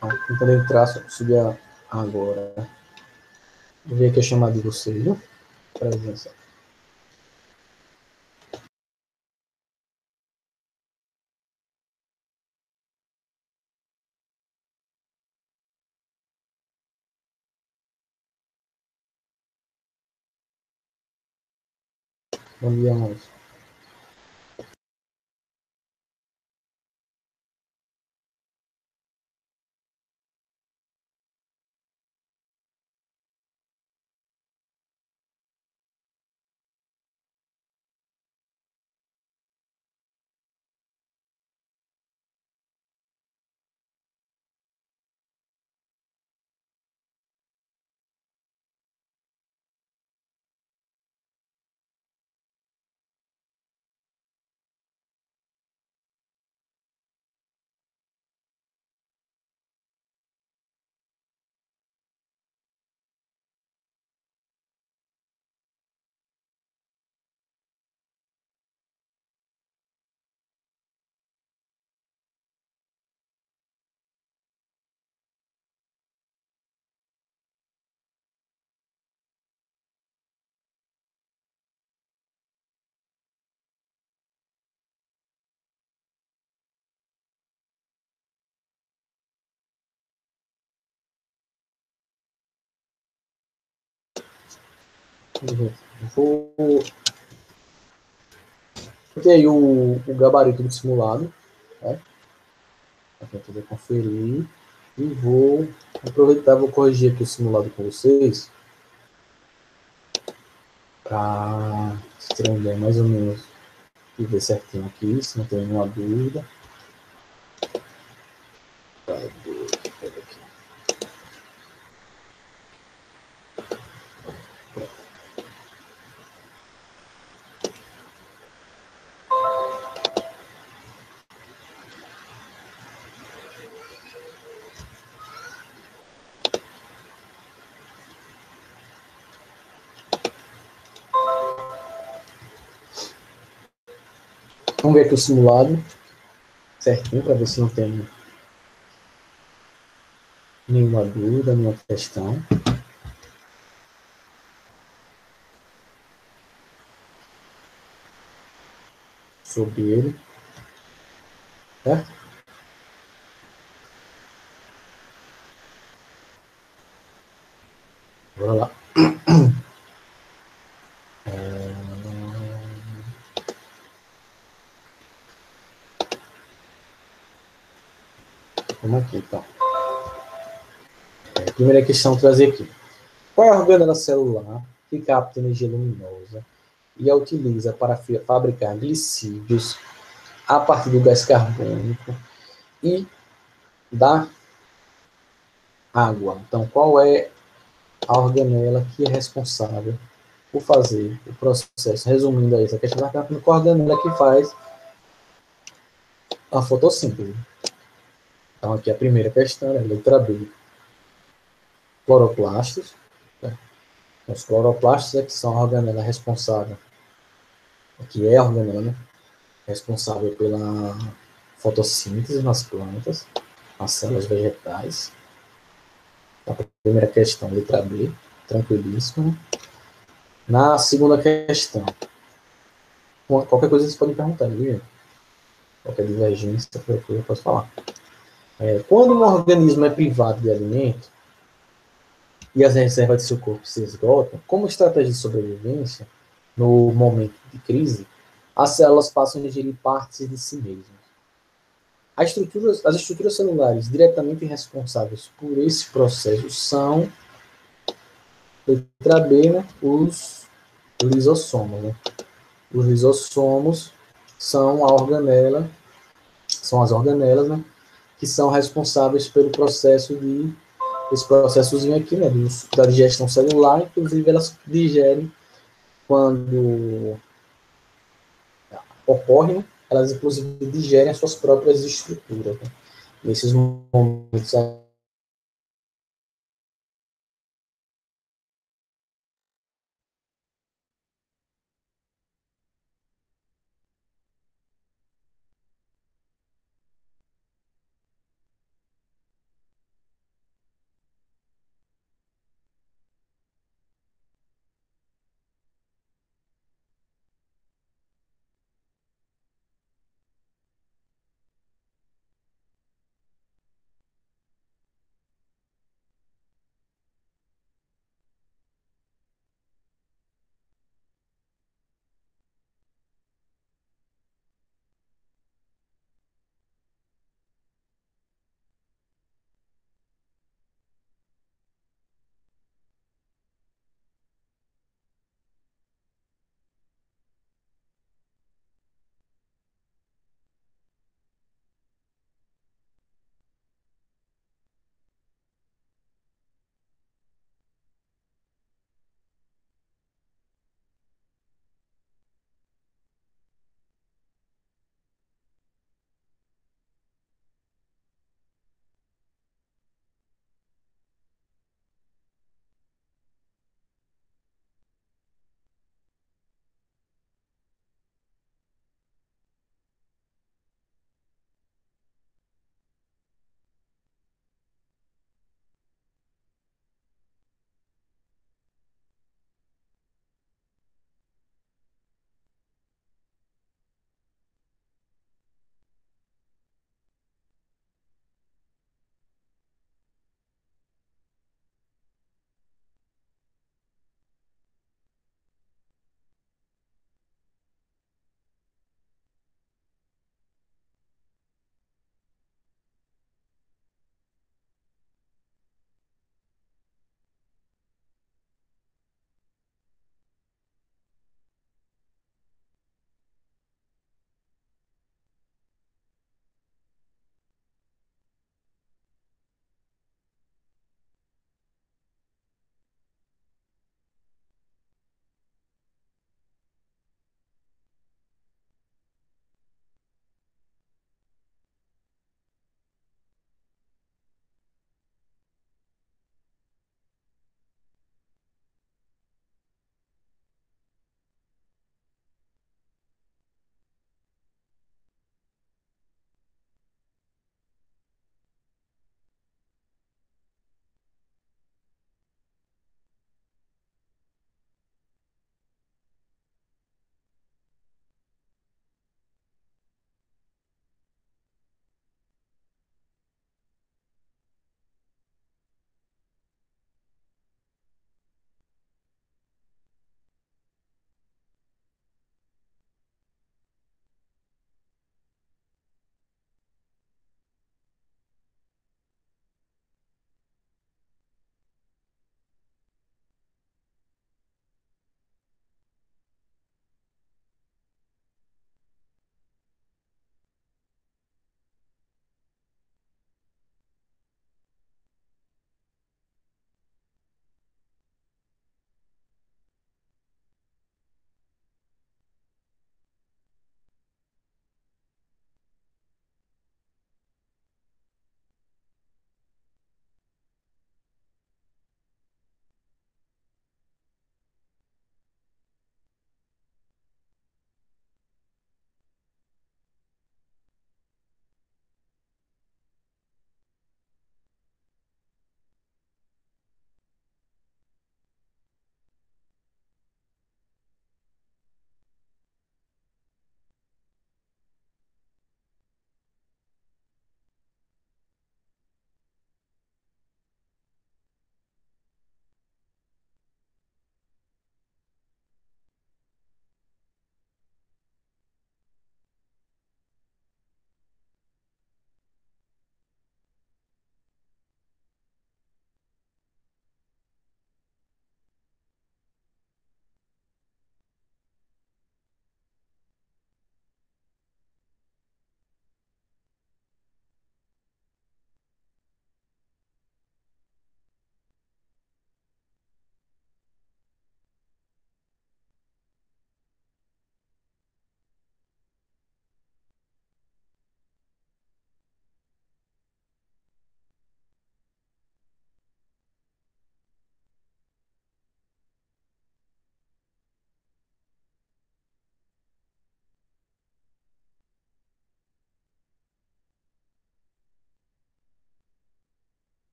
Tentando entrar, só subir agora. Vou ver aqui a chamada de vocês, viu? Presença. Bom dia, Maurício. Vou ter aí o gabarito do simulado, né? Para poder conferir. E vou aproveitar, vou corrigir aqui o simulado com vocês, para ter uma ideia mais ou menos e ver certinho aqui, se não tem nenhuma dúvida. Vamos ver aqui o simulado certinho, para ver se não tem nenhuma dúvida, nenhuma questão sobre ele, certo? Bora lá. Vamos aqui, então. Primeira questão trazer aqui. Qual é a organela celular que capta energia luminosa e a utiliza para fabricar glicídios a partir do gás carbônico e da água? Então, qual é a organela que é responsável por fazer o processo? Resumindo aí, essa questão está perguntando qual a organela que faz a fotossíntese. Então, aqui a primeira questão é a letra B. Cloroplastos. Né? Os cloroplastos é que são a organela responsável, que é a organela responsável pela fotossíntese nas plantas, nas células vegetais. A primeira questão, letra B, tranquilíssimo. Na segunda questão, qualquer coisa vocês podem perguntar, viu? Qualquer divergência, qualquer coisa eu posso falar. Quando um organismo é privado de alimento e as reservas de seu corpo se esgotam, como estratégia de sobrevivência, no momento de crise, as células passam a ingerir partes de si mesmas. As estruturas celulares diretamente responsáveis por esse processo são, letra B, né, os lisossomos. Né? Os lisossomos são são as organelas, né, que são responsáveis pelo processo esse processozinho aqui, né, da digestão celular. Inclusive elas digerem quando ocorre, né, elas inclusive digerem as suas próprias estruturas. Né? Nesses momentos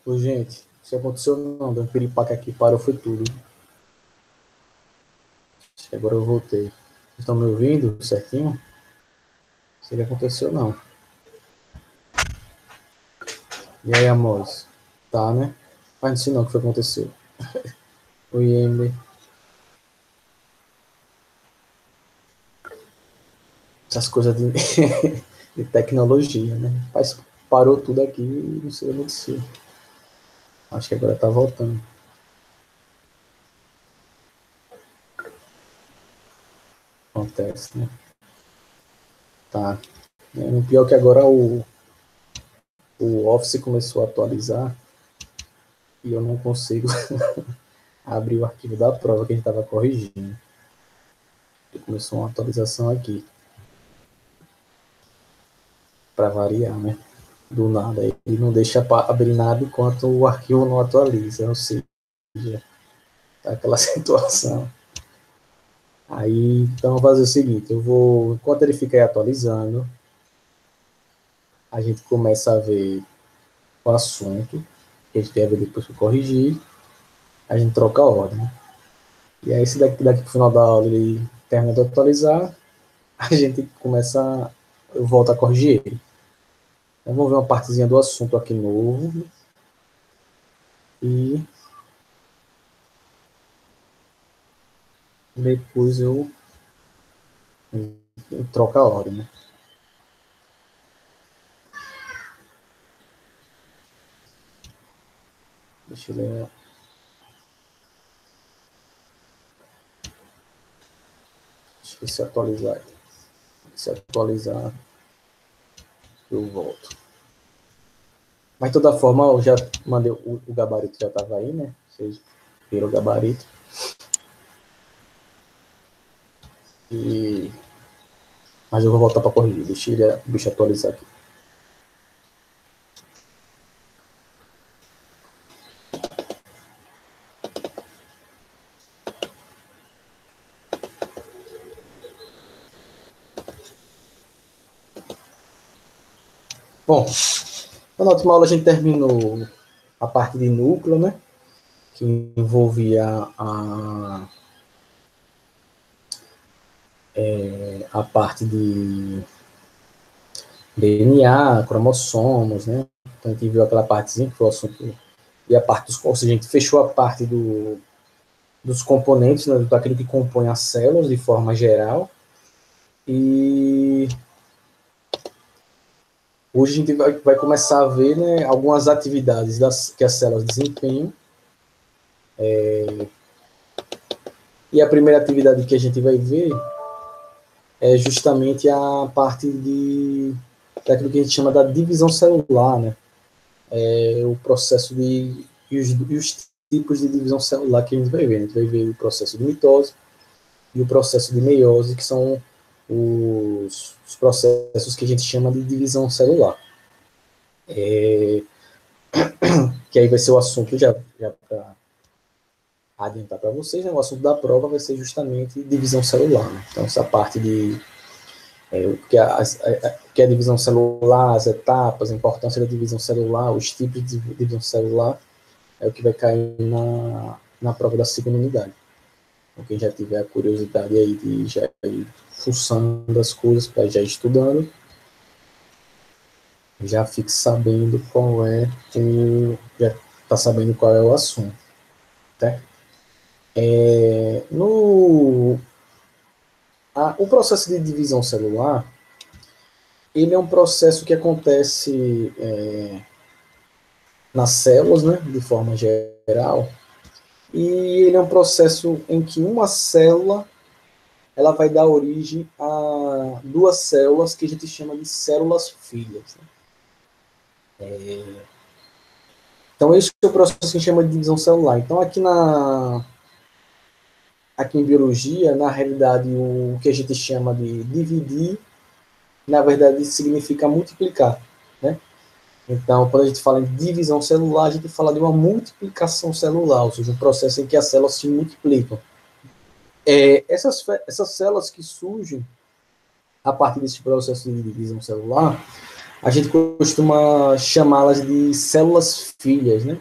Ô, gente, isso aconteceu não, deu um piripaque aqui, parou, foi tudo. Acho que agora eu voltei. Vocês estão me ouvindo certinho? Não sei o que aconteceu não. E aí, amores? Tá, né? Mas não sei não o que foi que aconteceu. Oi, Emily. Essas coisas de, de tecnologia, né? Mas parou tudo aqui e não sei o que aconteceu. Acho que agora tá voltando. Acontece, né? Tá. O pior é que agora o Office começou a atualizar e eu não consigo abrir o arquivo da prova que a gente estava corrigindo. E começou uma atualização aqui. Para variar, né? Do nada. Ele não deixa abrir nada enquanto o arquivo não atualiza. Ou seja, tá aquela situação. Aí, então, vou fazer o seguinte: eu vou, enquanto ele fica aí atualizando, a gente começa a ver o assunto, que a gente deve depois que corrigir, a gente troca a ordem. E aí, se daqui pro final da aula ele termina de atualizar, a gente começa, eu volto a corrigir ele. Então, vamos ver uma partezinha do assunto aqui novo. E depois eu troco a ordem, né? Deixa eu ler. Deixa eu se atualizar. Se atualizar, eu volto. Mas, de toda forma, eu já mandei o gabarito, já estava aí, né? Vocês viram o gabarito. E... Mas eu vou voltar para corrigir. Deixa o bicho atualizar aqui. Bom, na última aula a gente terminou a parte de núcleo, né? Que envolvia a parte de DNA, cromossomos, né? Então a gente viu aquela partezinha que foi o assunto. E a parte dos. Ou seja, a gente fechou a parte dos componentes, né, daquilo que compõe as células de forma geral. E hoje a gente vai começar a ver, né, algumas atividades que as células desempenham. E a primeira atividade que a gente vai ver é justamente a parte daquilo que a gente chama da divisão celular, né? O processo e os tipos de divisão celular que a gente vai ver. A gente vai ver o processo de mitose e o processo de meiose, que são os processos que a gente chama de divisão celular. Que aí vai ser o assunto, já para adiantar para vocês, né, o assunto da prova vai ser justamente divisão celular. Né? Então, essa parte de que é a divisão celular, as etapas, a importância da divisão celular, os tipos de divisão celular, é o que vai cair na prova da segunda unidade. Então, quem já tiver a curiosidade aí de já ir fuçando as coisas para já ir estudando, já fique sabendo qual é já está sabendo qual é o assunto. Tá? O processo de divisão celular, ele é um processo que acontece nas células, né, de forma geral, e ele é um processo em que uma célula ela vai dar origem a duas células que a gente chama de células filhas. Né? Então, esse é o processo que a gente chama de divisão celular. Então, aqui em biologia, na realidade, o que a gente chama de dividir, na verdade, significa multiplicar. Né? Então, quando a gente fala em divisão celular, a gente fala de uma multiplicação celular, ou seja, um processo em que as células se multiplicam. Essas células que surgem a partir desse processo de divisão celular, a gente costuma chamá-las de células filhas, né?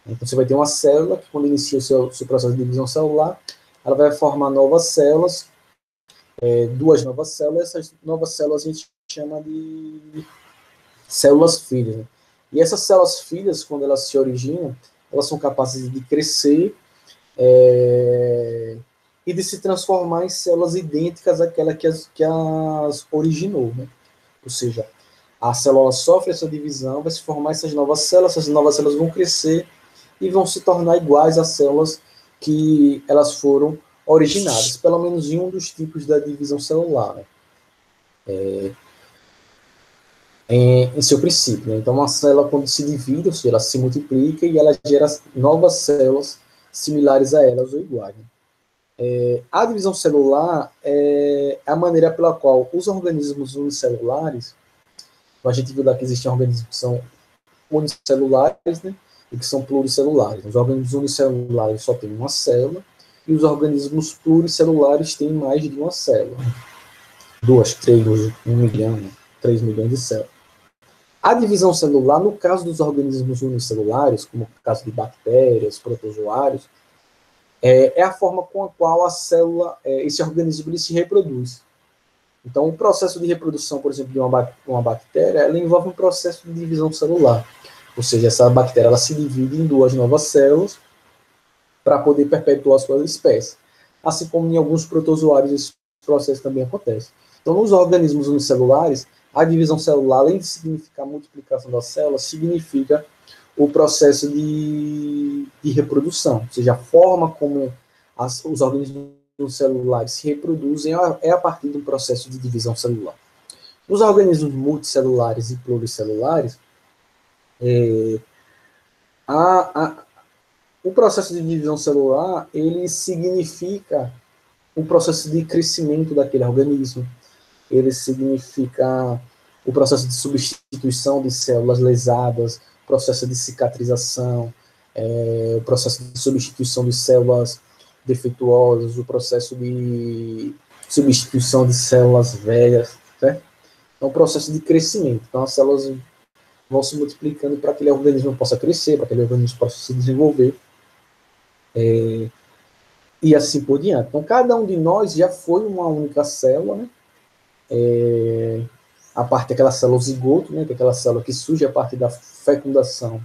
Então, você vai ter uma célula que, quando inicia o seu processo de divisão celular, ela vai formar novas células, duas novas células, essas novas células a gente chama de células filhas, né? E essas células filhas, quando elas se originam, elas são capazes de crescer e de se transformar em células idênticas àquela que as originou, né? Ou seja, a célula sofre essa divisão, vai se formar essas novas células vão crescer e vão se tornar iguais às células que elas foram originadas, pelo menos em um dos tipos da divisão celular, né? Em seu princípio, né? Então, uma célula, quando se divide, ou seja, ela se multiplica e ela gera novas células similares a elas ou iguais, né? A divisão celular é a maneira pela qual os organismos unicelulares, a gente viu lá que existem organismos que são unicelulares, né, e que são pluricelulares. Os organismos unicelulares só têm uma célula, e os organismos pluricelulares têm mais de uma célula. 2, 3, 1 milhão, 3 milhões de células. A divisão celular, no caso dos organismos unicelulares, como no caso de bactérias, protozoários, é a forma com a qual a célula, esse organismo, ele se reproduz. Então, o processo de reprodução, por exemplo, de uma bactéria, ela envolve um processo de divisão celular. Ou seja, essa bactéria ela se divide em duas novas células para poder perpetuar a sua espécie. Assim como em alguns protozoários esse processo também acontece. Então, nos organismos unicelulares, a divisão celular, além de significar a multiplicação das células, significa o processo de reprodução. Ou seja, a forma como os organismos celulares se reproduzem é a partir de um processo de divisão celular. Nos organismos multicelulares e pluricelulares, o processo de divisão celular, ele significa o processo de crescimento daquele organismo, ele significa o processo de substituição de células lesadas, processo de cicatrização, o processo de substituição de células defeituosas, o processo de substituição de células velhas, certo? É um processo de crescimento. Então, as células vão se multiplicando para que aquele organismo possa crescer, para que aquele organismo possa se desenvolver, e assim por diante. Então, cada um de nós já foi uma única célula, né? A parte daquela célula zigoto, né? Que é aquela célula que surge a partir da fecundação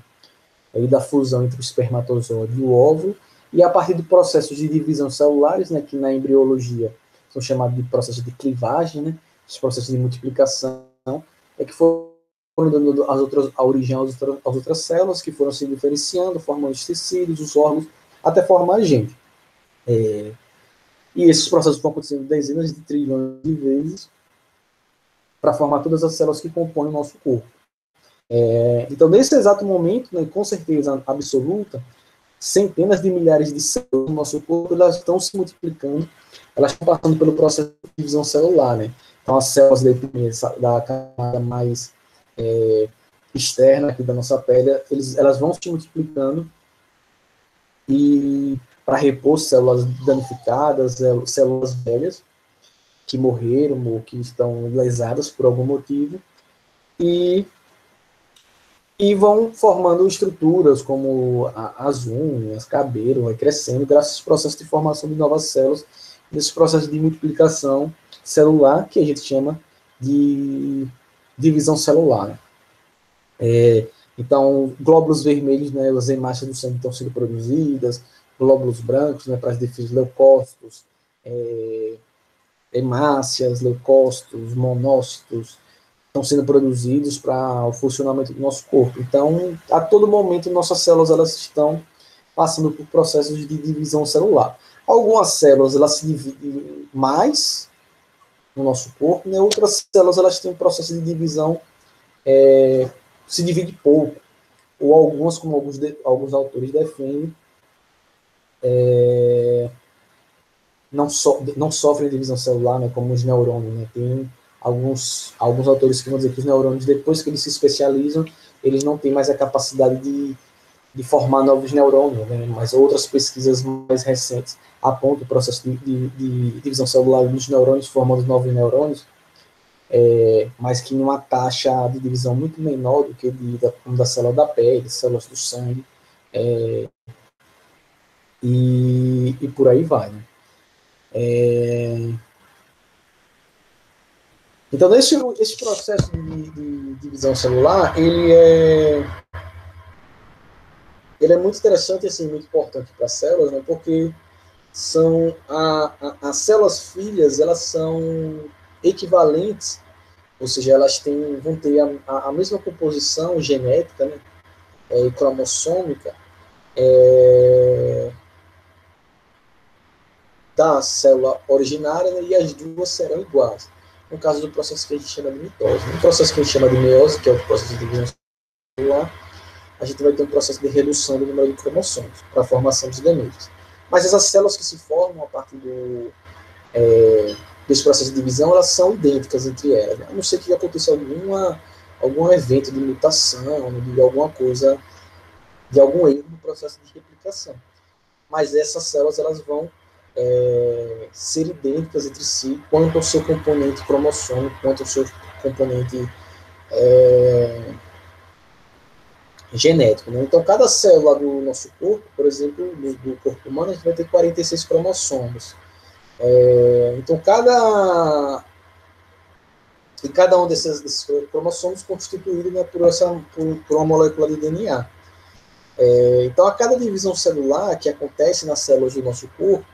e da fusão entre o espermatozoide e o óvulo, e a partir do processo de divisão celulares, né, que na embriologia são chamados de processos de clivagem, né, os processos de multiplicação, que foram dando a origem às outras células, que foram se diferenciando, formando os tecidos, os órgãos, até formar a gente. E esses processos vão acontecendo dezenas de trilhões de vezes para formar todas as células que compõem o nosso corpo. Então, nesse exato momento, né, com certeza absoluta, centenas de milhares de células no nosso corpo, elas estão se multiplicando, elas estão passando pelo processo de divisão celular, né? Então, as células da camada mais externa aqui da nossa pele, elas vão se multiplicando e para repor células danificadas, células velhas que morreram ou que estão lesadas por algum motivo, e vão formando estruturas como as unhas, cabelo, vai crescendo graças ao processo de formação de novas células, nesse processo de multiplicação celular, que a gente chama de divisão celular, né? Então, glóbulos vermelhos, né, as hemácias do sangue estão sendo produzidas, glóbulos brancos, né, para as defesas, leucócitos, hemácias, leucócitos, monócitos, estão sendo produzidos para o funcionamento do nosso corpo. Então, a todo momento, nossas células elas estão passando por processos de divisão celular. Algumas células elas se dividem mais no nosso corpo, né? Outras células elas têm um processo de divisão se divide pouco, ou algumas, como alguns autores defendem, não sofrem divisão celular, né, como os neurônios, né? Tem alguns autores que vão dizer que os neurônios, depois que eles se especializam, eles não têm mais a capacidade de formar novos neurônios, né? Mas outras pesquisas mais recentes apontam o processo de divisão celular dos neurônios, formando novos neurônios, mas que em uma taxa de divisão muito menor do que da célula da pele, células do sangue, e por aí vai. Né? Então, esse processo de divisão celular, ele é muito interessante e assim, muito importante para as células, né? Porque são as células filhas, elas são equivalentes, ou seja, elas vão ter a mesma composição genética, né? E cromossômica da célula originária, né? E as duas serão iguais. No caso do processo que a gente chama de mitose. No processo que a gente chama de meiose, que é o processo de divisão celular, a gente vai ter um processo de redução do número de cromossomos para a formação dos gametos. Mas essas células que se formam a partir desse processo de divisão, elas são idênticas entre elas. Né? A não ser que aconteça algum evento de mutação, de alguma coisa, de algum erro no processo de replicação. Mas essas células elas vão ser idênticas entre si quanto ao seu componente cromossômico, quanto ao seu componente genético. Né? Então, cada célula do nosso corpo, por exemplo, do corpo humano, a gente vai ter 46 cromossomos. Então, cada um desses cromossomos constituído, né, por uma molécula de DNA. Então, a cada divisão celular que acontece nas células do nosso corpo,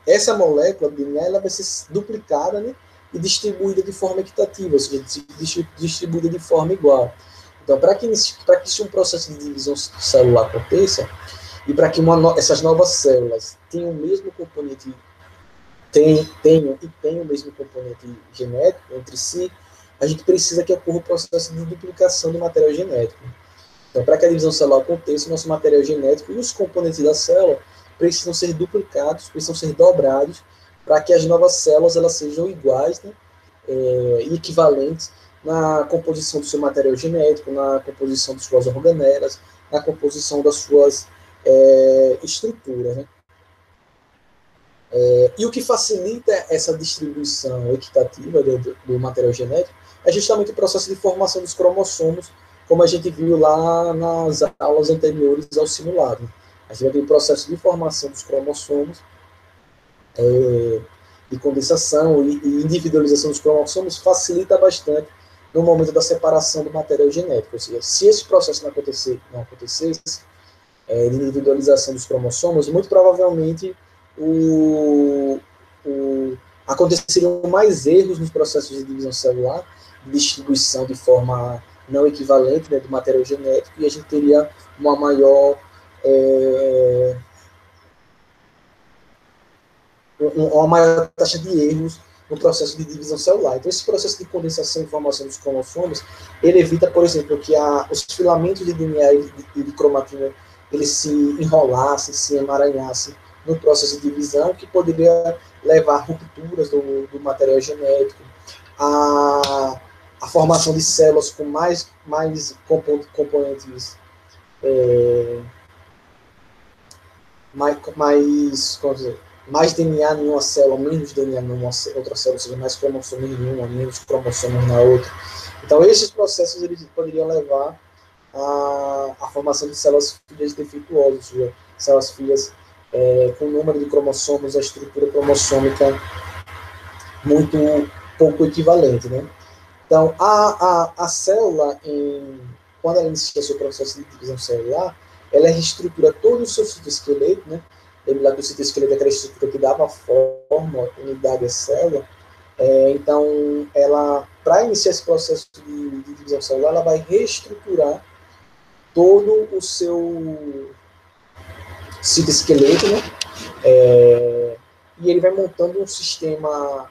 essa molécula de DNA ela vai ser duplicada, né, e distribuída de forma equitativa, ou seja, distribuída de forma igual. Então, para que um processo de divisão celular aconteça, e para que essas novas células tenham o mesmo componente, tenham o mesmo componente genético entre si, a gente precisa que ocorra o processo de duplicação do material genético. Então, para que a divisão celular aconteça, o nosso material genético e os componentes da célula precisam ser duplicados, precisam ser dobrados, para que as novas células elas sejam iguais, né, e equivalentes na composição do seu material genético, na composição de suas organelas, na composição das suas estruturas. Né. E o que facilita essa distribuição equitativa do material genético é justamente o processo de formação dos cromossomos, como a gente viu lá nas aulas anteriores ao simulado. A gente vai ter o processo de formação dos cromossomos, de condensação e individualização dos cromossomos facilita bastante no momento da separação do material genético. Ou seja, se esse processo não acontecesse, de individualização dos cromossomos, muito provavelmente aconteceriam mais erros nos processos de divisão celular, de distribuição de forma não equivalente, né, do material genético, e a gente teria uma maior taxa de erros no processo de divisão celular. Então, esse processo de condensação e formação dos cromossomos, ele evita, por exemplo, que os filamentos de DNA e de cromatina eles se enrolassem, se emaranhassem no processo de divisão, que poderia levar a rupturas do material genético, a formação de células com mais componentes, mais DNA em uma célula, menos DNA em outra célula, ou seja, mais cromossomos em uma, menos cromossomos na outra. Então, esses processos eles poderiam levar à formação de células filhas defeituosas, ou seja, células filhas com o número de cromossomos, a estrutura cromossômica muito pouco equivalente, né? Então, a célula, quando ela inicia seu processo de divisão celular, ela reestrutura todo o seu citoesqueleto, né? Lembra que o citoesqueleto é aquela estrutura que dava forma, unidade à célula. Então, ela, para iniciar esse processo de divisão celular, ela vai reestruturar todo o seu citoesqueleto, né? E ele vai montando um sistema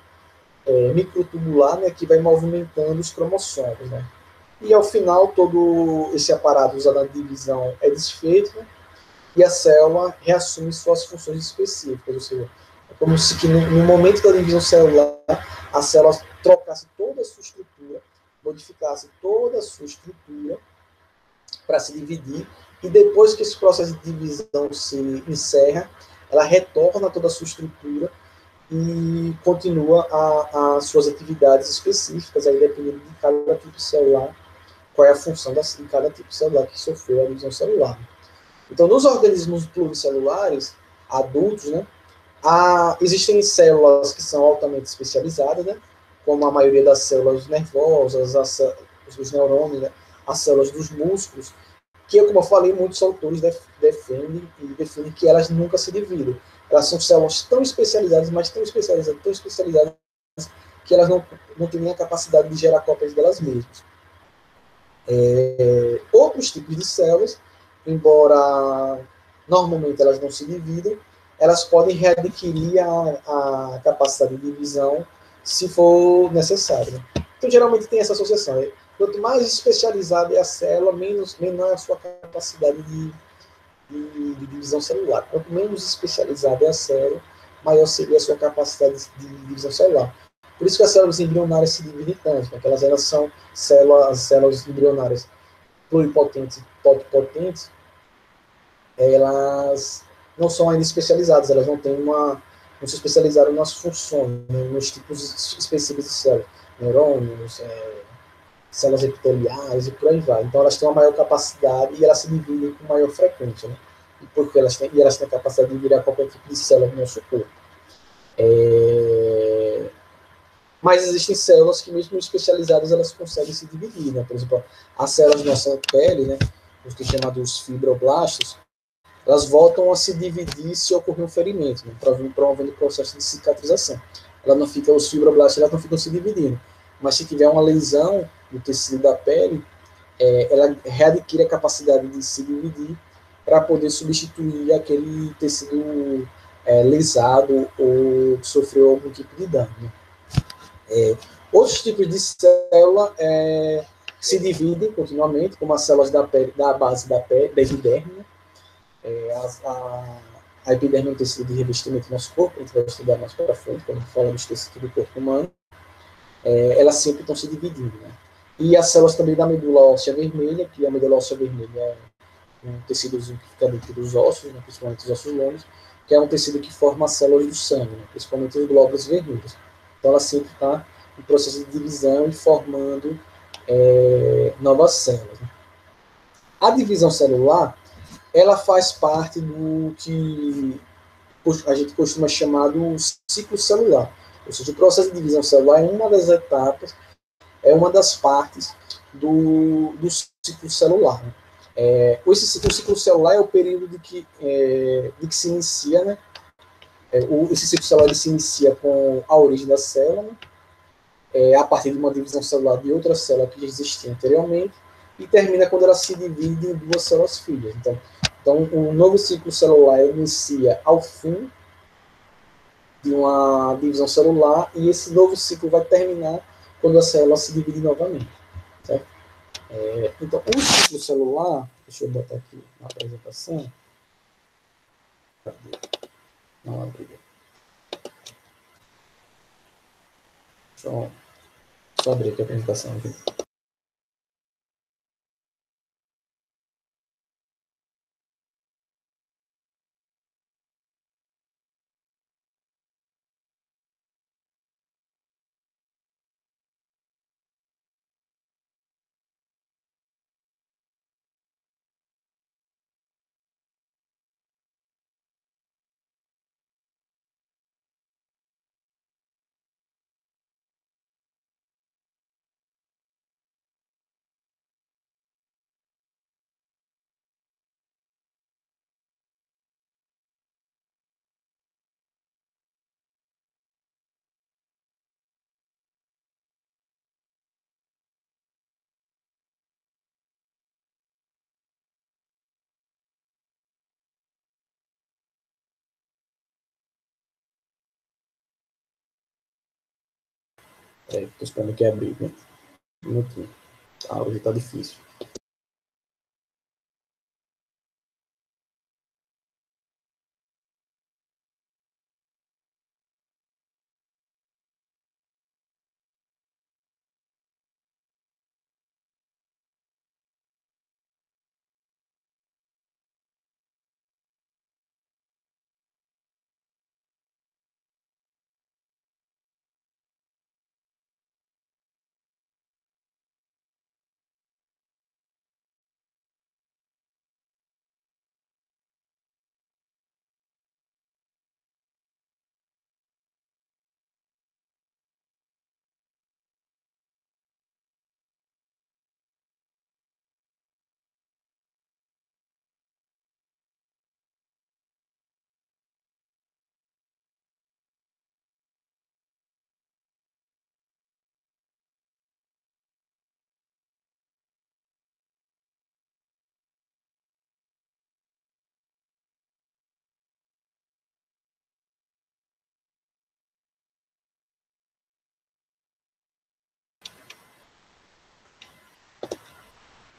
microtubular, né, que vai movimentando os cromossomos, né? E ao final todo esse aparato usado na divisão é desfeito, né, e a célula reassume suas funções específicas, ou seja, é como se que no momento da divisão celular a célula trocasse toda a sua estrutura, modificasse toda a sua estrutura para se dividir, e depois que esse processo de divisão se encerra, ela retorna toda a sua estrutura e continua as suas atividades específicas, aí dependendo de cada tipo de celular, qual é a função de cada tipo de celular que sofreu a divisão celular. Então, nos organismos pluricelulares adultos, né, existem células que são altamente especializadas, né, como a maioria das células nervosas, os neurônios, né, as células dos músculos, que, como eu falei, muitos autores defendem que elas nunca se dividem. Elas são células tão especializadas, mas tão especializadas, que elas não têm nem a capacidade de gerar cópias delas mesmas. Outros tipos de células, embora normalmente elas não se dividam, elas podem readquirir a capacidade de divisão se for necessário. Então, geralmente tem essa associação. Quanto mais especializada é a célula, menor é a sua capacidade de divisão celular. Quanto menos especializada é a célula, maior seria a sua capacidade de divisão celular. Por isso que as células embrionárias se dividem tanto, porque elas são células embrionárias pluripotentes e totipotentes, elas não são ainda especializadas, elas não se especializaram nas funções, né, nos tipos específicos de células, neurônios, células epiteliais e por aí vai. Então elas têm uma maior capacidade e elas se dividem com maior frequência, né? Porque elas têm a capacidade de virar qualquer tipo de célula no nosso corpo. Mas existem células que, mesmo especializadas, elas conseguem se dividir, né? Por exemplo, as células da nossa pele, né? Os que chamados fibroblastos, elas voltam a se dividir se ocorrer um ferimento, né? Promovendo o processo de cicatrização. Os fibroblastos elas não ficam se dividindo, mas se tiver uma lesão no tecido da pele, ela readquire a capacidade de se dividir para poder substituir aquele tecido lesado ou que sofreu algum tipo de dano. Né? Outros tipos de célula se dividem continuamente, como as células da pele, da base da pele, da epiderme. Né? A epiderme é um tecido de revestimento do nosso corpo, a gente vai estudar mais para frente, quando falamos do tecido do corpo humano. Elas sempre estão se dividindo. Né? E as células também da medula óssea vermelha, que a medula óssea vermelha é um tecidozinho que fica dentro dos ossos, né, principalmente os ossos longos, que é um tecido que forma as células do sangue, né, principalmente os glóbulos vermelhos. Então ela sempre está em processo de divisão e formando novas células. Né. A divisão celular, ela faz parte do que a gente costuma chamar do ciclo celular. Ou seja, o processo de divisão celular é uma das etapas, é uma das partes do ciclo celular. Né? O ciclo celular é o período de que se inicia, né? Esse ciclo celular ele se inicia com a origem da célula, né? A partir de uma divisão celular de outra célula que já existia anteriormente, e termina quando ela se divide em duas células filhas. Então o novo ciclo celular inicia ao fim de uma divisão celular, e esse novo ciclo vai terminar quando a célula se divide novamente. Certo? Então, o ciclo celular, deixa eu botar aqui na apresentação. Não abri. Deixa eu só abrir aqui a apresentação. Aqui. Estou esperando que abrir, né? Um minutinho. Hoje está difícil.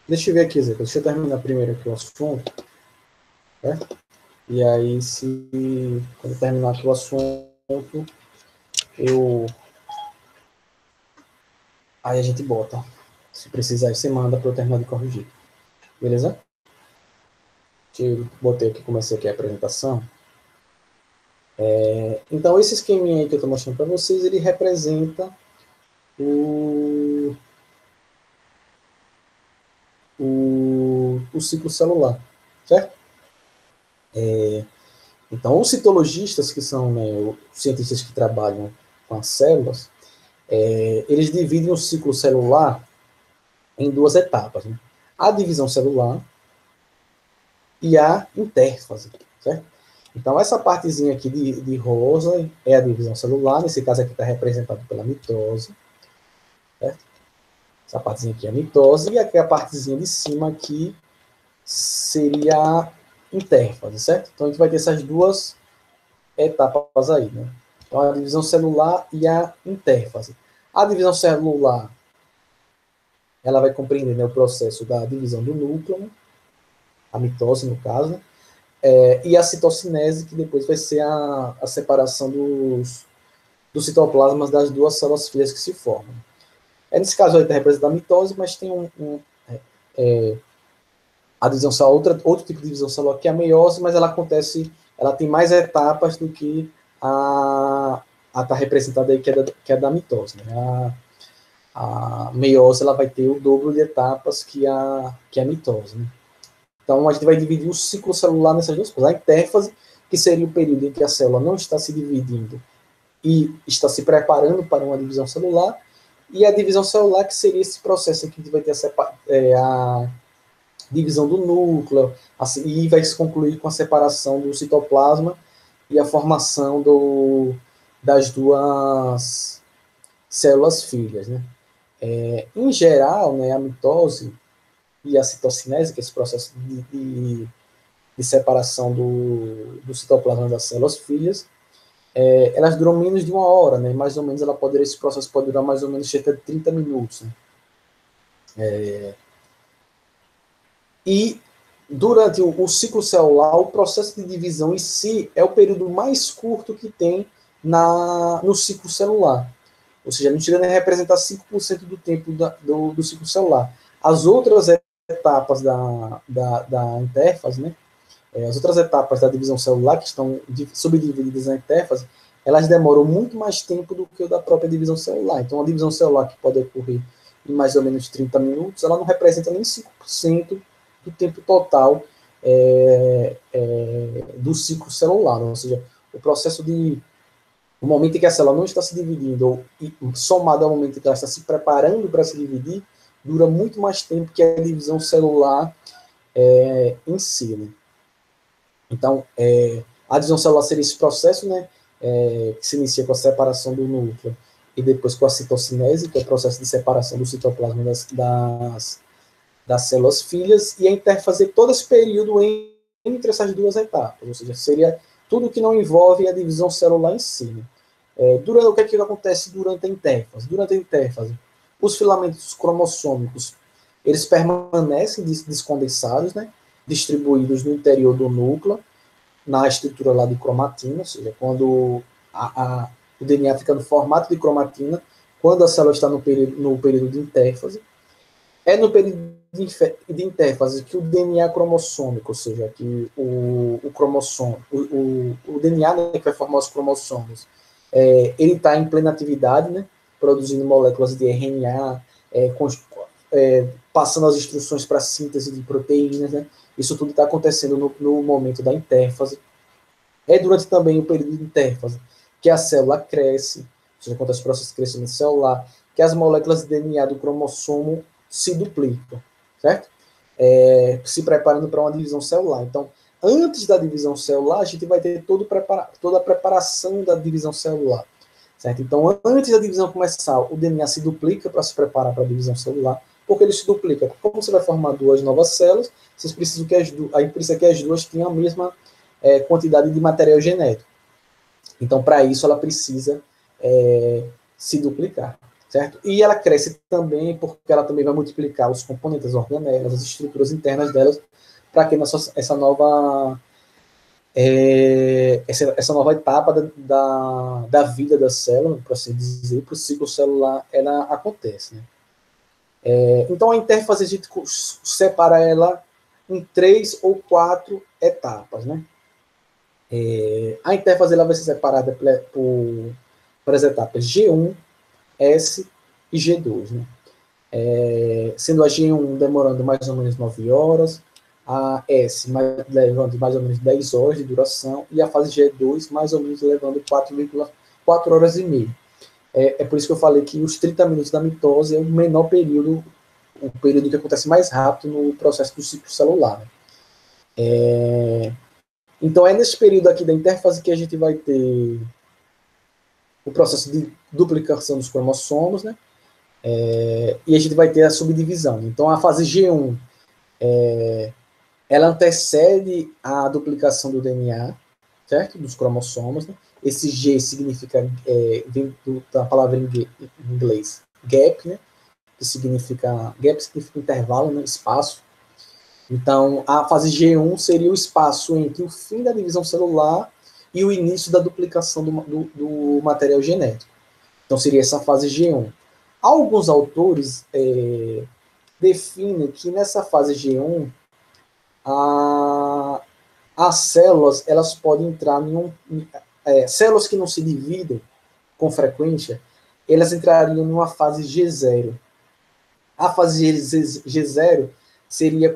Deixa eu ver aqui, Zé. Deixa eu terminar primeiro aqui o assunto. Certo? E aí, quando eu terminar aqui o assunto, aí a gente bota. Se precisar, aí você manda para eu terminar de corrigir. Beleza? Eu botei aqui, comecei aqui a apresentação. Então, esse esqueminha aí que eu estou mostrando para vocês, ele representa o ciclo celular, certo? Então, os citologistas, que são, né, os cientistas que trabalham com as células, eles dividem o ciclo celular em duas etapas, né? A divisão celular e a intérfase, certo? Então, essa partezinha aqui de rosa é a divisão celular, nesse caso aqui está representado pela mitose, certo? Essa partezinha aqui é a mitose, e aqui a partezinha de cima aqui seria a intérfase, certo? Então, a gente vai ter essas duas etapas aí, né? Então, a divisão celular e a intérfase. A divisão celular, ela vai compreender, né, o processo da divisão do núcleo, né? A mitose, no caso, né? E a citocinese, que depois vai ser a separação dos citoplasmas das duas células filhas que se formam. Nesse caso aí está representado a mitose, mas tem a divisão celular, outro tipo de divisão celular que é a meiose, mas ela acontece, ela tem mais etapas do que a está representada aí, que é da mitose. Né? A meiose ela vai ter o dobro de etapas que a mitose. Né? Então, a gente vai dividir o ciclo celular nessas duas coisas. A intérfase, que seria o período em que a célula não está se dividindo e está se preparando para uma divisão celular, e a divisão celular, que seria esse processo em que a gente vai ter a divisão do núcleo, e vai se concluir com a separação do citoplasma e a formação das duas células filhas. Né? Em geral, né, a mitose e a citocinese, que é esse processo de separação do citoplasma das células filhas, elas duram menos de uma hora, né? Mais ou menos esse processo pode durar mais ou menos cerca de 30 minutos. Né? E durante o ciclo celular, o processo de divisão em si é o período mais curto que tem no ciclo celular. Ou seja, não chega nem a representar 5% do tempo do ciclo celular. As outras etapas da intérfase, né? As outras etapas da divisão celular, que estão subdivididas na intérfase, elas demoram muito mais tempo do que o da própria divisão celular. Então, a divisão celular, que pode ocorrer em mais ou menos 30 minutos, ela não representa nem 5% do tempo total do ciclo celular. Ou seja, o processo o momento em que a célula não está se dividindo, somado ao momento em que ela está se preparando para se dividir, dura muito mais tempo que a divisão celular em si. Né? Então, a divisão celular seria esse processo, né, que se inicia com a separação do núcleo e depois com a citocinese, que é o processo de separação do citoplasma das células filhas, e a interfazer todo esse período entre essas duas etapas, ou seja, seria tudo que não envolve a divisão celular em si. Né? O que é que acontece durante a intérfase? Durante a intérfase, os filamentos cromossômicos, eles permanecem descondensados, né? Distribuídos no interior do núcleo, na estrutura lá de cromatina, ou seja, quando o DNA fica no formato de cromatina, quando a célula está no período de intérfase. É no período de intérfase que o DNA cromossômico, ou seja, que o cromossomo, o DNA, né, que vai formar os cromossomos, ele está em plena atividade, né, produzindo moléculas de RNA, passando as instruções para a síntese de proteínas, né? Isso tudo está acontecendo no momento da intérfase. Durante também o período de intérfase que a célula cresce, ou seja, acontece o processo de crescimento celular, que as moléculas de DNA do cromossomo se duplicam, certo? Se preparando para uma divisão celular. Então, antes da divisão celular, a gente vai ter toda a preparação da divisão celular, certo? Então, antes da divisão começar, o DNA se duplica para se preparar para a divisão celular. Por que ele se duplica? Porque como você vai formar duas novas células, vocês precisam que as duas tenham a mesma quantidade de material genético. Então, para isso, ela precisa se duplicar, certo? E ela cresce também porque ela também vai multiplicar os componentes, as organelas, as estruturas internas delas, para que essa nova essa nova etapa da vida da célula, por assim dizer, para o ciclo celular, ela acontece. Né? Então, a interface, a gente separa ela em 3 ou 4 etapas. Né? A interface ela vai ser separada por as etapas G1, S e G2. Né? Sendo a G1 demorando mais ou menos 9 horas, a S levando mais ou menos 10 horas de duração, e a fase G2 mais ou menos levando 4,4 horas e meia. É por isso que eu falei que os 30 minutos da mitose é o menor período, o período que acontece mais rápido no processo do ciclo celular. Né? Então, é nesse período aqui da interfase que a gente vai ter o processo de duplicação dos cromossomos, né? E a gente vai ter a subdivisão. Então, a fase G1 ela antecede a duplicação do DNA, certo? Dos cromossomos. Né? Esse G significa, vem da palavra em inglês, gap, né? Gap significa intervalo, né? Espaço. Então, a fase G1 seria o espaço entre o fim da divisão celular e o início da duplicação do material genético. Então, seria essa fase G1. Alguns autores definem que nessa fase G1, as células elas podem entrar células que não se dividem com frequência, elas entrariam numa fase G0. A fase G0 seria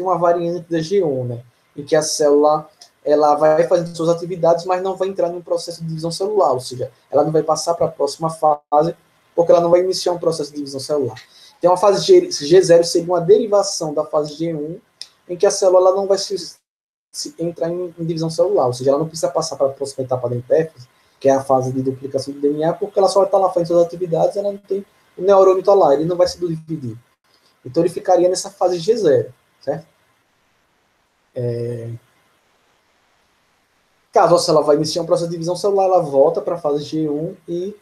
uma variante da G1, né? Em que a célula ela vai fazendo suas atividades, mas não vai entrar num processo de divisão celular, ou seja, ela não vai passar para a próxima fase, porque ela não vai iniciar um processo de divisão celular. Então, a fase G0 seria uma derivação da fase G1, em que a célula ela não vai entrar em divisão celular, ou seja, ela não precisa passar para a próxima etapa da interface, que é a fase de duplicação do DNA, porque ela só vai estar lá fazendo suas atividades, ela não tem, o neurônio está lá, ele não vai se dividir. Então, ele ficaria nessa fase G0, certo? Caso a célula vai iniciar um processo de divisão celular, ela volta para a fase G1 e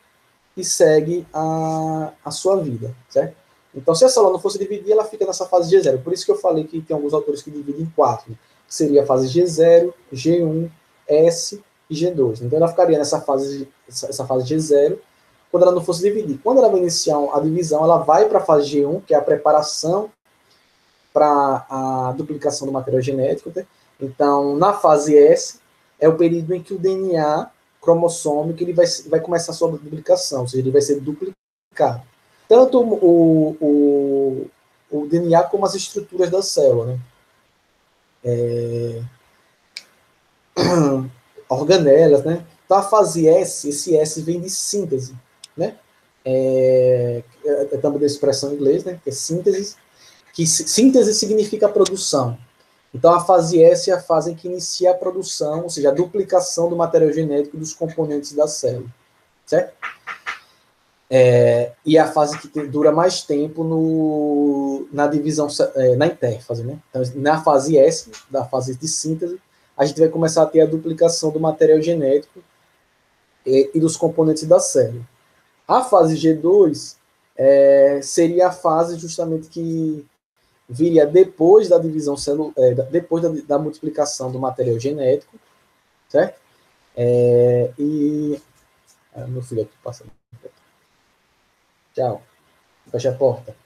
segue a sua vida, certo? Então, se a célula não fosse dividir, ela fica nessa fase G0. Por isso que eu falei que tem alguns autores que dividem em 4, né? Que seria a fase G0, G1, S e G2. Então, ela ficaria nessa fase G0 quando ela não fosse dividir. Quando ela vai iniciar a divisão, ela vai para a fase G1, que é a preparação para a duplicação do material genético. Né? Então, na fase S, é o período em que o DNA cromossômico ele vai começar a sua duplicação, ou seja, ele vai ser duplicado. Tanto o DNA como as estruturas da célula. Né? Organelas, né? Então, a fase S, esse S vem de síntese, né? Também da expressão em inglês, né? Que é síntese, que síntese significa produção. Então, a fase S é a fase em que inicia a produção, ou seja, a duplicação do material genético dos componentes da célula, certo? E a fase que dura mais tempo na divisão, na interfase, né? Então, na fase S, da fase de síntese, a gente vai começar a ter a duplicação do material genético e dos componentes da célula. A fase G2 seria a fase justamente que viria depois da divisão celular, depois da multiplicação do material genético, certo? Meu filho aqui passando. Tchau. Fecha a porta.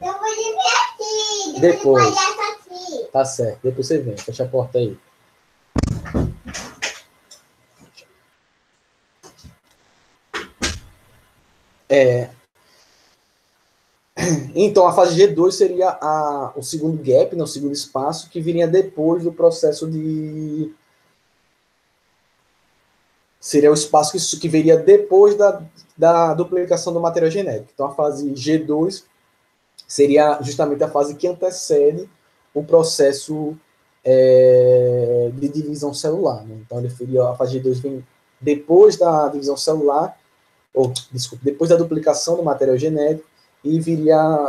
Eu vou vir aqui. Depois. Aqui. Tá certo. Depois você vem. Fecha a porta aí. Então, a fase G2 seria o segundo gap, né, o segundo espaço, que viria depois do processo de... Seria o espaço que viria depois da duplicação do material genético. Então, a fase G2 seria justamente a fase que antecede o processo de divisão celular. Né? Então, a fase G2 vem depois da divisão celular, depois da duplicação do material genético, e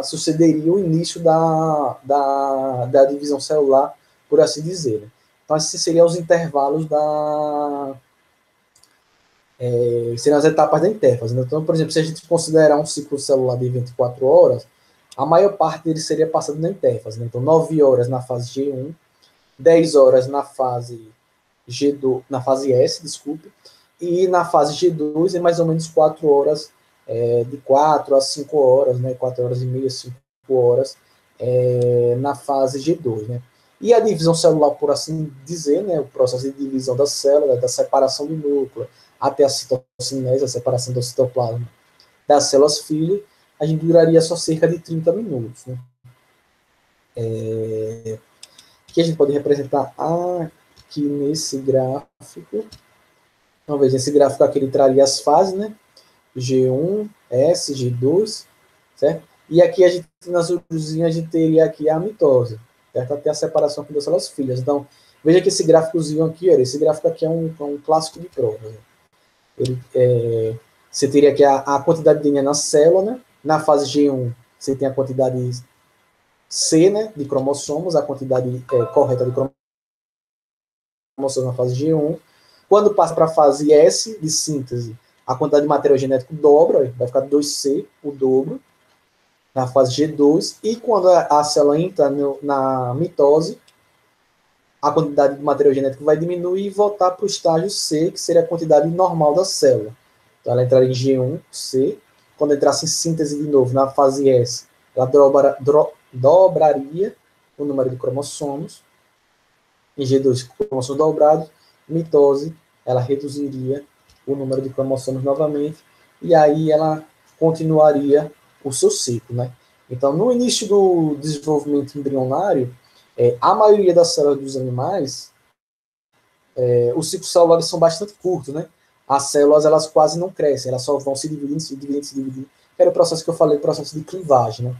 sucederia o início da divisão celular, por assim dizer. Né? Então, esses seriam os intervalos seriam as etapas da interfase. Né? Então, por exemplo, se a gente considerar um ciclo celular de 24 horas, a maior parte dele seria passado na interfase. Né? Então, 9 horas na fase G1, 10 horas na fase G2, na fase S, desculpe, e na fase G2 é mais ou menos 4 horas, de 4 a 5 horas, né? 4 horas e meia, 5 horas, na fase G2. Né? E a divisão celular, por assim dizer, né? O processo de divisão da célula, da separação do núcleo, até a citocinese, a separação do citoplasma das células filho, a gente duraria só cerca de 30 minutos. Né? Que a gente pode representar aqui nesse gráfico. Vamos ver, esse gráfico aqui ele traria as fases, né? G1, S, G2, certo? E aqui a gente, na azulzinha, a gente teria aqui a mitose, certo? Até a separação aqui das células filhas. Então, veja que esse gráficozinho aqui, olha, esse gráfico aqui é um clássico de prova. Né? Você teria aqui a quantidade de DNA na célula, né? Na fase G1, você tem a quantidade C, né, de cromossomos, a quantidade correta de cromossomos na fase G1. Quando passa para a fase S, de síntese, a quantidade de material genético dobra, vai ficar 2C, o dobro, na fase G2. E quando a célula entra na mitose, a quantidade de material genético vai diminuir e voltar para o estágio C, que seria a quantidade normal da célula. Então, ela entraria em G1, C. Quando entrasse em síntese de novo, na fase S, ela dobraria o número de cromossomos. Em G2, cromossomos dobrados. Mitose, ela reduziria o número de cromossomos novamente. E aí ela continuaria o seu ciclo. Né? Então, no início do desenvolvimento embrionário, a maioria das células dos animais, os ciclos celulares são bastante curtos, né? As células, elas quase não crescem, elas só vão se dividindo, se dividindo, se dividindo. Era o processo que eu falei, o processo de clivagem, né?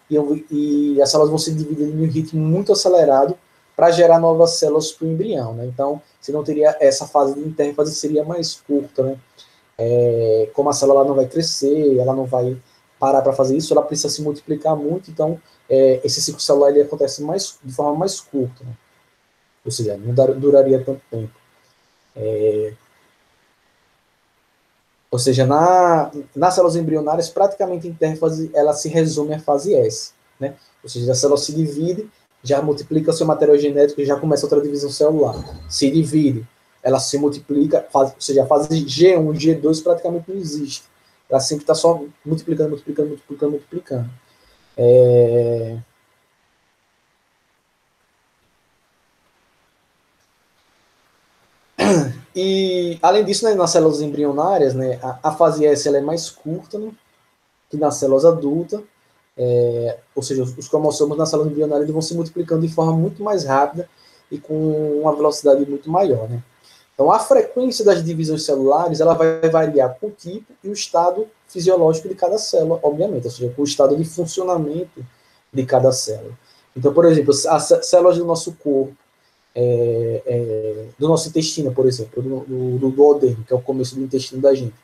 E as células vão se dividindo em um ritmo muito acelerado para gerar novas células para o embrião, né? Então, você não teria essa fase de interfase, seria mais curta, né? Como a célula não vai crescer, ela não vai parar para fazer isso, ela precisa se multiplicar muito, então esse ciclo celular ele acontece de forma mais curta, né? Ou seja, não duraria tanto tempo. Ou seja, nas células embrionárias, praticamente a interfase ela se resume à fase S. Né? Ou seja, a célula se divide, já multiplica seu material genético e já começa outra divisão celular. Se divide, ela se multiplica, ou seja, a fase G1, G2 praticamente não existe. Ela sempre está só multiplicando, multiplicando, multiplicando, multiplicando. E, além disso, né, nas células embrionárias, né, a fase S ela é mais curta, né, que nas células adultas, ou seja, os cromossomos nas células embrionárias vão se multiplicando de forma muito mais rápida e com uma velocidade muito maior. Né? Então, a frequência das divisões celulares ela vai variar com o tipo e o estado fisiológico de cada célula, obviamente, ou seja, com o estado de funcionamento de cada célula. Então, por exemplo, as células do nosso corpo, do nosso intestino, por exemplo, do duodeno, que é o começo do intestino da gente,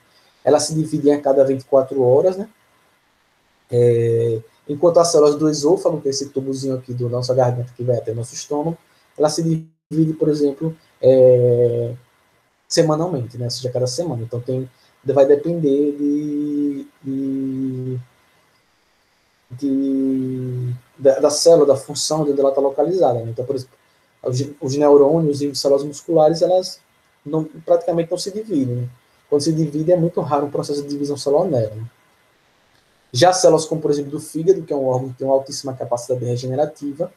elas se dividem a cada 24 horas, né? Enquanto as células do esôfago, que é esse tubozinho aqui do nossa garganta que vai até o nosso estômago, ela se divide, por exemplo, semanalmente, né? Ou seja, cada semana. Então vai depender da célula, da função onde ela está localizada. Né? Então, por exemplo, os neurônios e as células musculares, elas praticamente não se dividem. Né? Quando se divide, é muito raro um processo de divisão celular nela. Né? Já células como, por exemplo, do fígado, que é um órgão que tem uma altíssima capacidade regenerativa,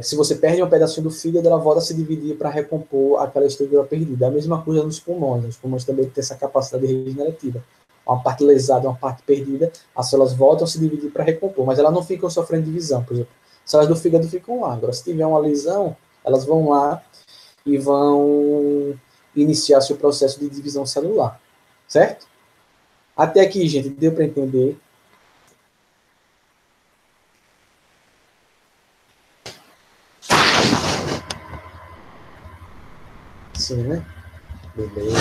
se você perde um pedacinho do fígado, ela volta a se dividir para recompor aquela estrutura perdida. A mesma coisa nos pulmões. Os pulmões também têm essa capacidade regenerativa. Uma parte lesada, uma parte perdida, as células voltam a se dividir para recompor, mas elas não ficam sofrendo divisão. Por exemplo, as células do fígado ficam lá. Agora, se tiver uma lesão, elas vão lá e vão iniciar seu processo de divisão celular. Certo? Até aqui, gente, deu para entender? Sim, né? Beleza.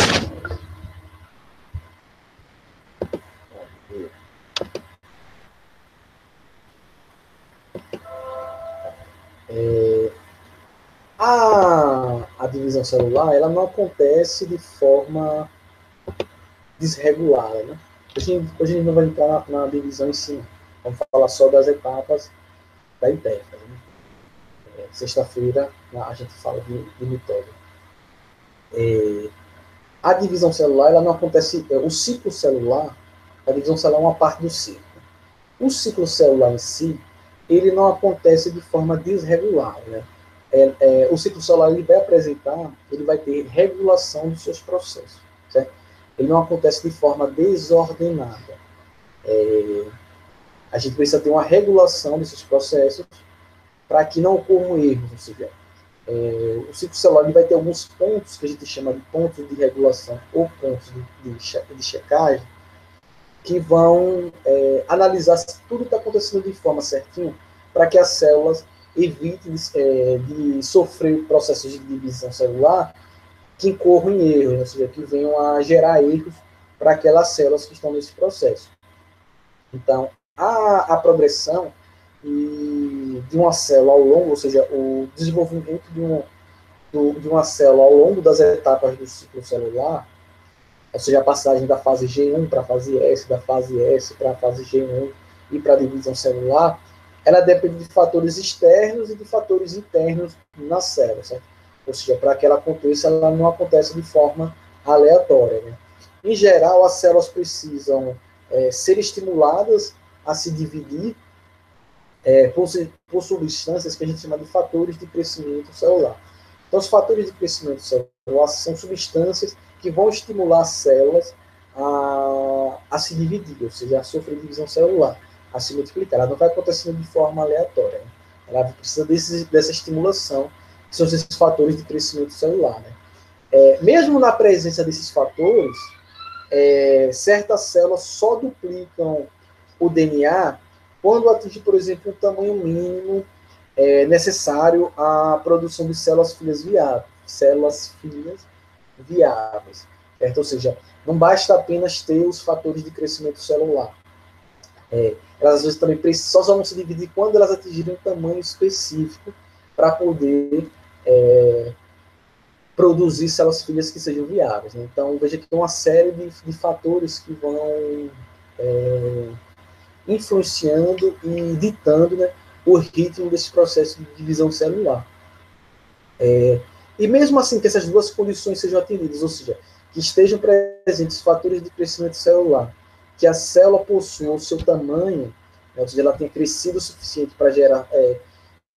divisão celular, ela não acontece de forma desregulada, né? Hoje a gente não vai entrar na divisão em si, não. Vamos falar só das etapas da IPEFAS, né? Sexta-feira a gente fala de mitose. A divisão celular, ela não acontece, o ciclo celular, a divisão celular é uma parte do ciclo. O ciclo celular em si, ele não acontece de forma desregular, né? O ciclo celular ele vai apresentar, ele vai ter regulação dos seus processos, certo? Ele não acontece de forma desordenada. A gente precisa ter uma regulação desses processos para que não ocorram erros, ou seja, o ciclo celular ele vai ter alguns pontos que a gente chama de pontos de regulação ou pontos de checagem que vão analisar se tudo está acontecendo de forma certinha para que as células evitem de sofrer processos de divisão celular que incorram em erros, ou seja, que venham a gerar erros para aquelas células que estão nesse processo. Então, a progressão de uma célula ao longo, ou seja, o desenvolvimento de uma célula ao longo das etapas do ciclo celular, ou seja, a passagem da fase G1 para a fase S, da fase S para a fase G1 e para a divisão celular, ela depende de fatores externos e de fatores internos na célula, certo? Ou seja, para que ela aconteça, ela não acontece de forma aleatória, né? Em geral, as células precisam ser estimuladas a se dividir por substâncias que a gente chama de fatores de crescimento celular. Então, os fatores de crescimento celular são substâncias que vão estimular as células a se dividir, ou seja, a sofrer divisão celular, a se multiplicar. Ela não vai acontecendo de forma aleatória, né? Ela precisa dessa estimulação, que são esses fatores de crescimento celular, né? Mesmo na presença desses fatores, certas células só duplicam o DNA quando atinge, por exemplo, um tamanho mínimo necessário à produção de células filhas viáveis, certo? Ou seja, não basta apenas ter os fatores de crescimento celular. Elas às vezes também só vão se dividir quando elas atingirem um tamanho específico para poder produzir células filhas que sejam viáveis, né? Então, veja que tem uma série de fatores que vão influenciando e ditando, né, o ritmo desse processo de divisão celular. E mesmo assim que essas duas condições sejam atendidas, ou seja, que estejam presentes fatores de crescimento celular, que a célula possua o seu tamanho, né, ou seja, ela tenha crescido o suficiente para gerar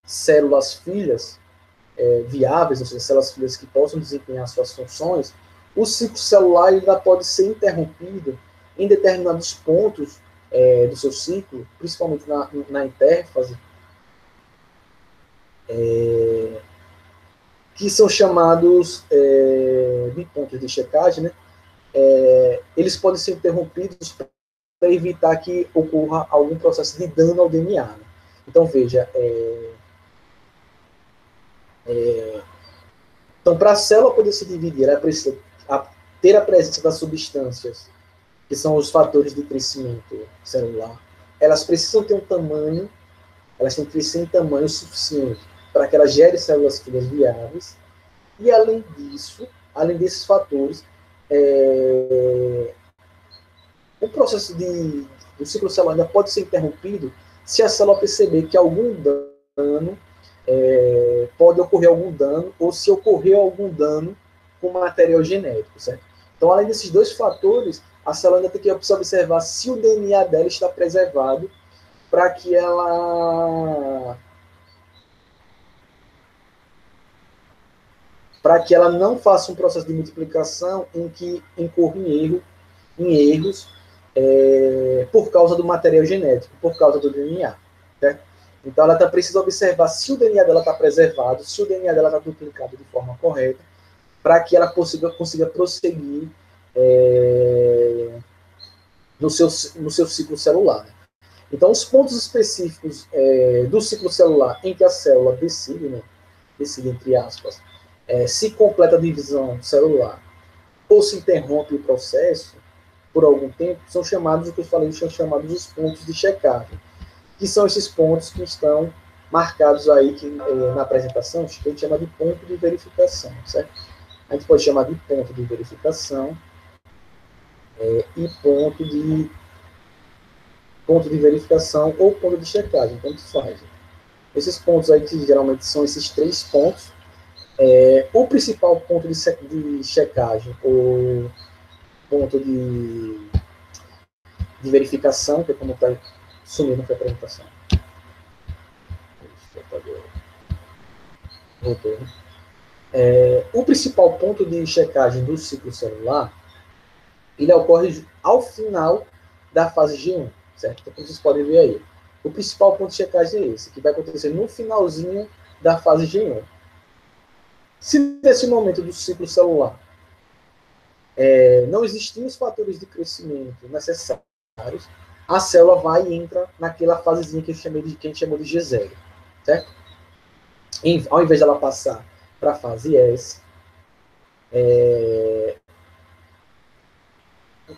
células filhas viáveis, ou seja, células filhas que possam desempenhar suas funções, o ciclo celular ainda pode ser interrompido em determinados pontos do seu ciclo, principalmente na intérfase, que são chamados de pontos de checagem, né? Eles podem ser interrompidos para evitar que ocorra algum processo de dano ao DNA, né? Então, veja, então, para a célula poder se dividir, ela precisa ter a presença das substâncias, que são os fatores de crescimento celular. Elas precisam ter um tamanho, elas têm que crescer em tamanho suficiente para que ela gere células filhas viáveis. E, além disso, além desses fatores, o processo do ciclo celular ainda pode ser interrompido se a célula perceber que algum dano, pode ocorrer algum dano, ou se ocorreu algum dano com material genético, certo? Então, além desses dois fatores, a célula ainda tem que observar se o DNA dela está preservado para que ela não faça um processo de multiplicação em que incorra em erros por causa do material genético, por causa do DNA, certo? Então, ela precisa observar se o DNA dela está preservado, se o DNA dela está duplicado de forma correta, para que ela consiga prosseguir no seu ciclo celular. Então, os pontos específicos do ciclo celular em que a célula decide, né, entre aspas, se completa a divisão celular ou se interrompe o processo por algum tempo, são chamados, o que eu falei, são chamados os pontos de checagem, que são esses pontos que estão marcados aí que, na apresentação, que a gente chama de ponto de verificação, certo? A gente pode chamar de ponto de verificação e ponto de verificação ou ponto de checagem, tanto faz. Esses pontos aí, que geralmente são esses 3 pontos, o principal ponto de checagem ou ponto de verificação, que é como está sumindo aqui a apresentação. Voltou, né? O principal ponto de checagem do ciclo celular, ele ocorre ao final da fase G1, certo? Então, vocês podem ver aí. O principal ponto de checagem é esse, que vai acontecer no finalzinho da fase G1. Se nesse momento do ciclo celular não existiam os fatores de crescimento necessários, a célula vai e entra naquela fasezinha que a gente chamou de G0, certo? Ao invés dela passar para a fase S,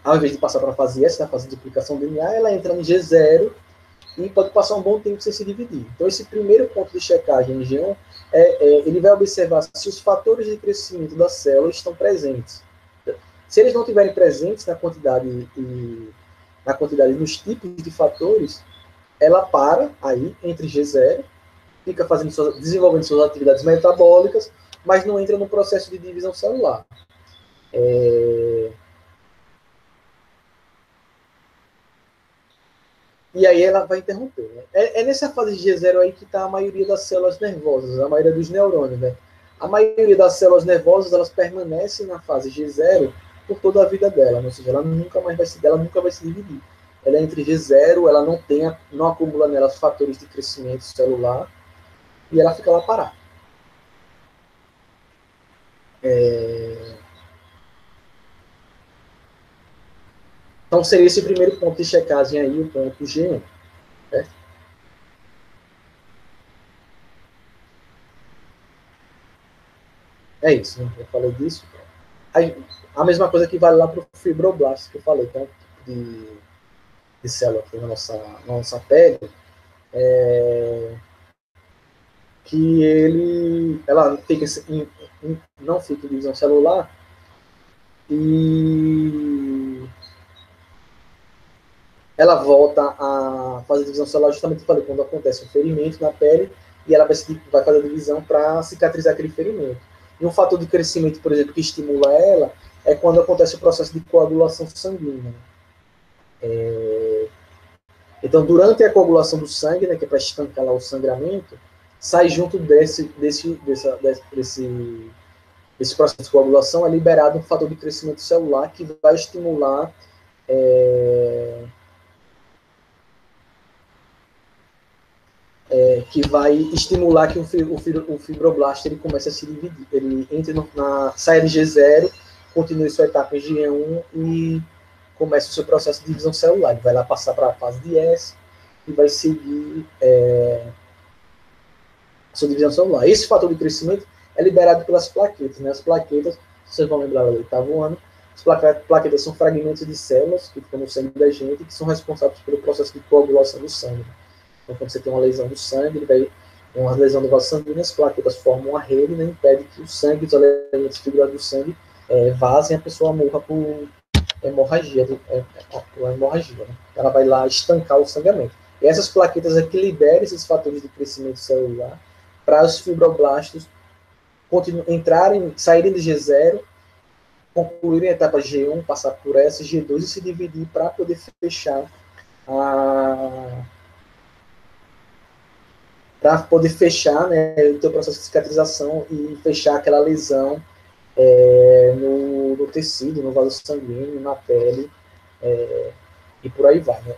ao invés de passar para a fase S, na fase de duplicação do DNA, ela entra em G0 e pode passar um bom tempo sem se dividir. Então, esse primeiro ponto de checagem em G1, ele vai observar se os fatores de crescimento da célula estão presentes. Se eles não estiverem presentes na quantidade nos tipos de fatores, ela para aí entre G0, fica desenvolvendo suas atividades metabólicas, mas não entra no processo de divisão celular. E aí ela vai interromper. Né? Nessa fase de G0 aí que está a maioria das células nervosas, a maioria dos neurônios. Né? A maioria das células nervosas, elas permanecem na fase G0 por toda a vida dela, né? Ou seja, ela nunca vai se dividir. Ela é entre G0, ela não acumula nela os fatores de crescimento celular, e ela fica lá parada. Então, seria esse primeiro ponto de checagem aí, o ponto G1. Certo? É isso, né? Eu falei disso. A mesma coisa que vale lá para o fibroblasto, que eu falei, então, de célula aqui na nossa pele, que ela fica não fica em divisão celular, e ela volta a fazer divisão celular justamente quando acontece um ferimento na pele, e ela vai fazer a divisão para cicatrizar aquele ferimento. E um fator de crescimento, por exemplo, que estimula ela, é quando acontece o processo de coagulação sanguínea. Então, durante a coagulação do sangue, né, que é para estancar lá o sangramento, sai junto desse processo de coagulação, é liberado um fator de crescimento celular que vai estimular que o fibroblasto ele comece a se dividir. Ele entre saia de G0, continue sua etapa em G1 e comece o seu processo de divisão celular. Ele vai lá passar para a fase de S e vai seguir a sua divisão celular. Esse fator de crescimento é liberado pelas plaquetas. Né? As plaquetas, vocês vão lembrar do 8º ano, as plaquetas são fragmentos de células que ficam no sangue da gente, que são responsáveis pelo processo de coagulação do sangue. Então, quando você tem uma lesão do sangue, uma lesão do vaso sanguíneo, as plaquetas formam uma rede, né, impede que o sangue, os elementos fibrosos do sangue vazem e a pessoa morra por hemorragia. Né? Ela vai lá estancar o sangramento. E essas plaquetas é que liberam esses fatores de crescimento celular para os fibroblastos saírem de G0, concluírem a etapa G1, passar por essa, G2 e se dividir para poder fechar né, o teu processo de cicatrização e fechar aquela lesão no tecido, no vaso sanguíneo, na pele, e por aí vai. Né?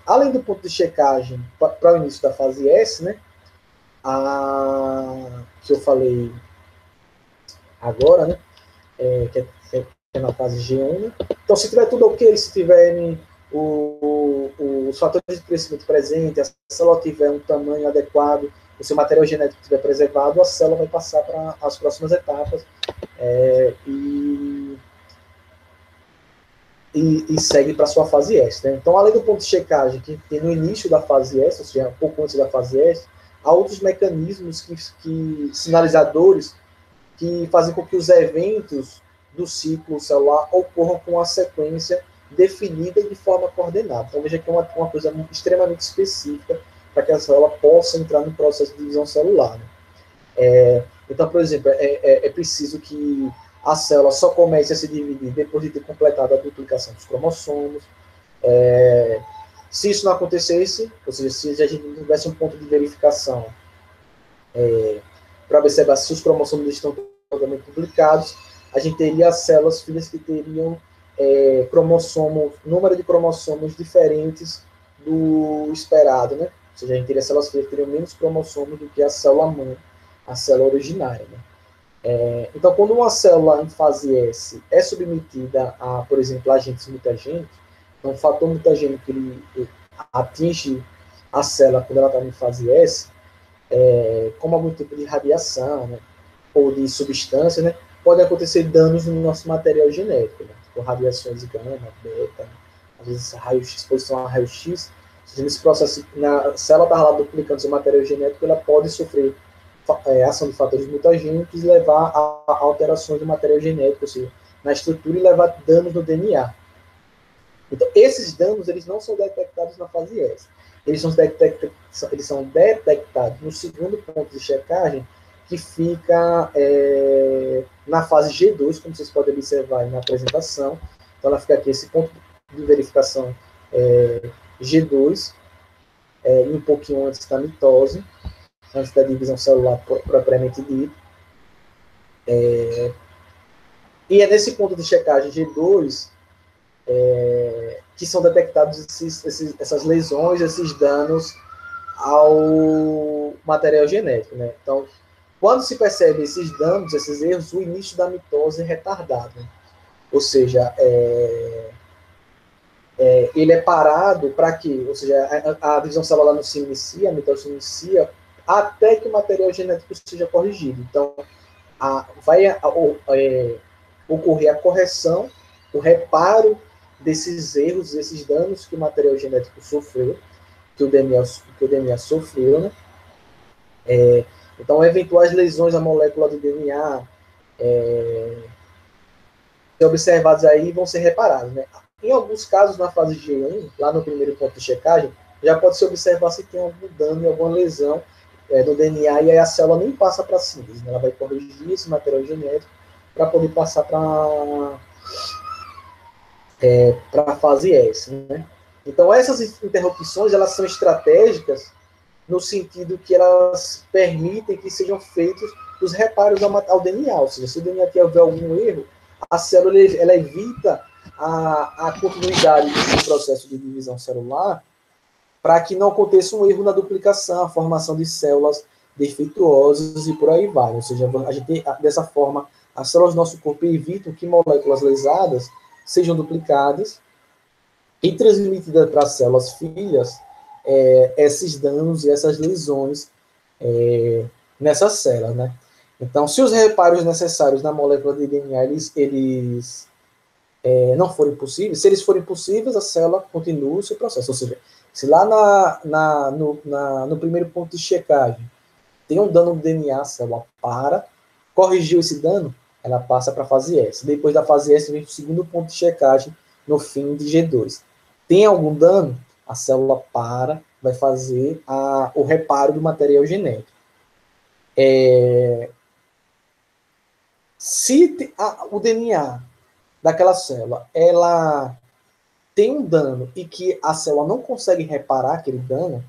Além do ponto de checagem para o início da fase S, né, que eu falei agora, né, que é na fase G1. Né? Então, se tiver tudo ok, se tiverem os fatores de crescimento presentes, a célula tiver um tamanho adequado, o seu material genético estiver preservado, a célula vai passar para as próximas etapas e segue para a sua fase S. Né? Então, além do ponto de checagem que tem no início da fase S, ou seja, um pouco antes da fase S, há outros mecanismos sinalizadores que fazem com que os eventos do ciclo celular ocorram com uma sequência definida e de forma coordenada. Então, veja que é uma coisa extremamente específica para que a célula possa entrar no processo de divisão celular. Né? Então, por exemplo, é preciso que a célula só comece a se dividir depois de ter completado a duplicação dos cromossomos. Se isso não acontecesse, ou seja, se a gente não tivesse um ponto de verificação para observar se os cromossomos estão totalmente duplicados, a gente teria as células filhas que teriam número de cromossomos diferentes do esperado, né? Ou seja, a gente teria células filhas que teriam menos cromossomos do que a célula mãe, a célula originária. Né? Então, quando uma célula em fase S é submetida a, por exemplo, agentes mutagênicos, então o fator mutagênico que ele atinge a célula quando ela está em fase S, como algum tipo de radiação, né, ou de substância, né, podem acontecer danos no nosso material genético, né, com radiações gama, beta, às vezes exposição a raio-x. Nesse processo, a célula está lá duplicando seu material genético, ela pode sofrer ação de fatores mutagênicos e levar a alterações do material genético, ou seja, na estrutura, e levar danos no DNA. Então, esses danos, eles não são detectados na fase S. Eles são detectados no segundo ponto de checagem, que fica na fase G2, como vocês podem observar aí na apresentação. Então, ela fica aqui, esse ponto de verificação G2, um pouquinho antes da mitose, antes da divisão celular propriamente dita. E é nesse ponto de checagem G2 que são detectados essas lesões, esses danos ao material genético. Né? Então, quando se percebe esses danos, esses erros, o início da mitose é retardado. Né? Ou seja, ele é parado para quê? Ou seja, a divisão celular não se inicia, a mitose se inicia, até que o material genético seja corrigido. Então, vai ocorrer a correção, o reparo desses erros, desses danos que o material genético sofreu, que o DNA sofreu, né? Então, eventuais lesões à molécula do DNA observadas aí vão ser reparadas, né? Em alguns casos, na fase G1, lá no primeiro ponto de checagem, já pode se observar se tem algum dano e alguma lesão do DNA, e aí a célula nem passa para a síntese, né? Ela vai corrigir esse material genético para poder passar para a fase S. Né? Então, essas interrupções, elas são estratégicas no sentido que elas permitem que sejam feitos os reparos ao DNA, ou seja, se o DNA tiver algum erro, a célula ela evita a continuidade desse processo de divisão celular para que não aconteça um erro na duplicação, a formação de células defeituosas e por aí vai. Ou seja, a gente, dessa forma, as células do nosso corpo evitam que moléculas lesadas sejam duplicadas e transmitidas para as células filhas esses danos e essas lesões nessas células, né? Então, se os reparos necessários na molécula de DNA eles não forem possíveis, se eles forem possíveis, a célula continua o seu processo. Ou seja, se lá no primeiro ponto de checagem tem um dano no DNA, a célula corrigiu esse dano, ela passa para a fase S. Depois da fase S, vem o segundo ponto de checagem no fim de G2. Tem algum dano? A célula vai fazer o reparo do material genético. Se o DNA daquela célula, ela tem um dano e que a célula não consegue reparar aquele dano,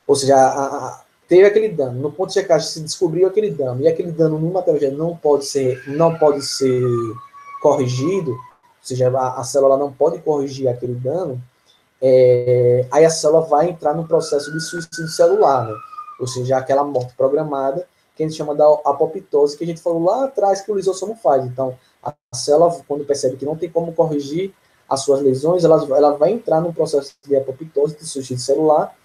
ou seja, teve aquele dano, no ponto de checagem se descobriu aquele dano, e aquele dano no material genético não pode ser corrigido, ou seja, a célula não pode corrigir aquele dano, aí a célula vai entrar no processo de suicídio celular, né? Ou seja, aquela morte programada, que a gente chama da apoptose, que a gente falou lá atrás que o lisossomo faz. Então, a célula, quando percebe que não tem como corrigir as suas lesões, ela vai entrar num processo de apoptose, de suicídio celular,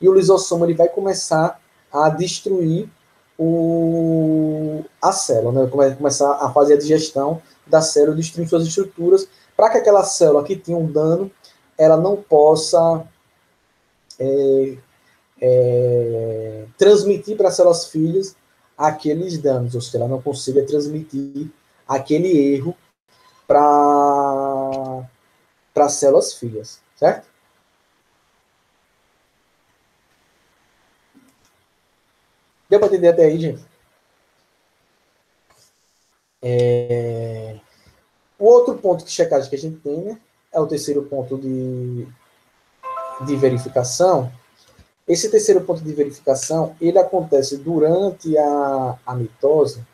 e o lisossomo ele vai começar a destruir a célula, né? Vai começar a fazer a digestão da célula, destruindo suas estruturas, para que aquela célula que tinha um dano, ela não possa transmitir para as células filhas aqueles danos, ou seja, ela não consiga transmitir aquele erro para as células filhas, certo? Deu para entender até aí, gente? O outro ponto de checagem que a gente tem, né, é o terceiro ponto de verificação. Esse terceiro ponto de verificação, ele acontece durante a mitose,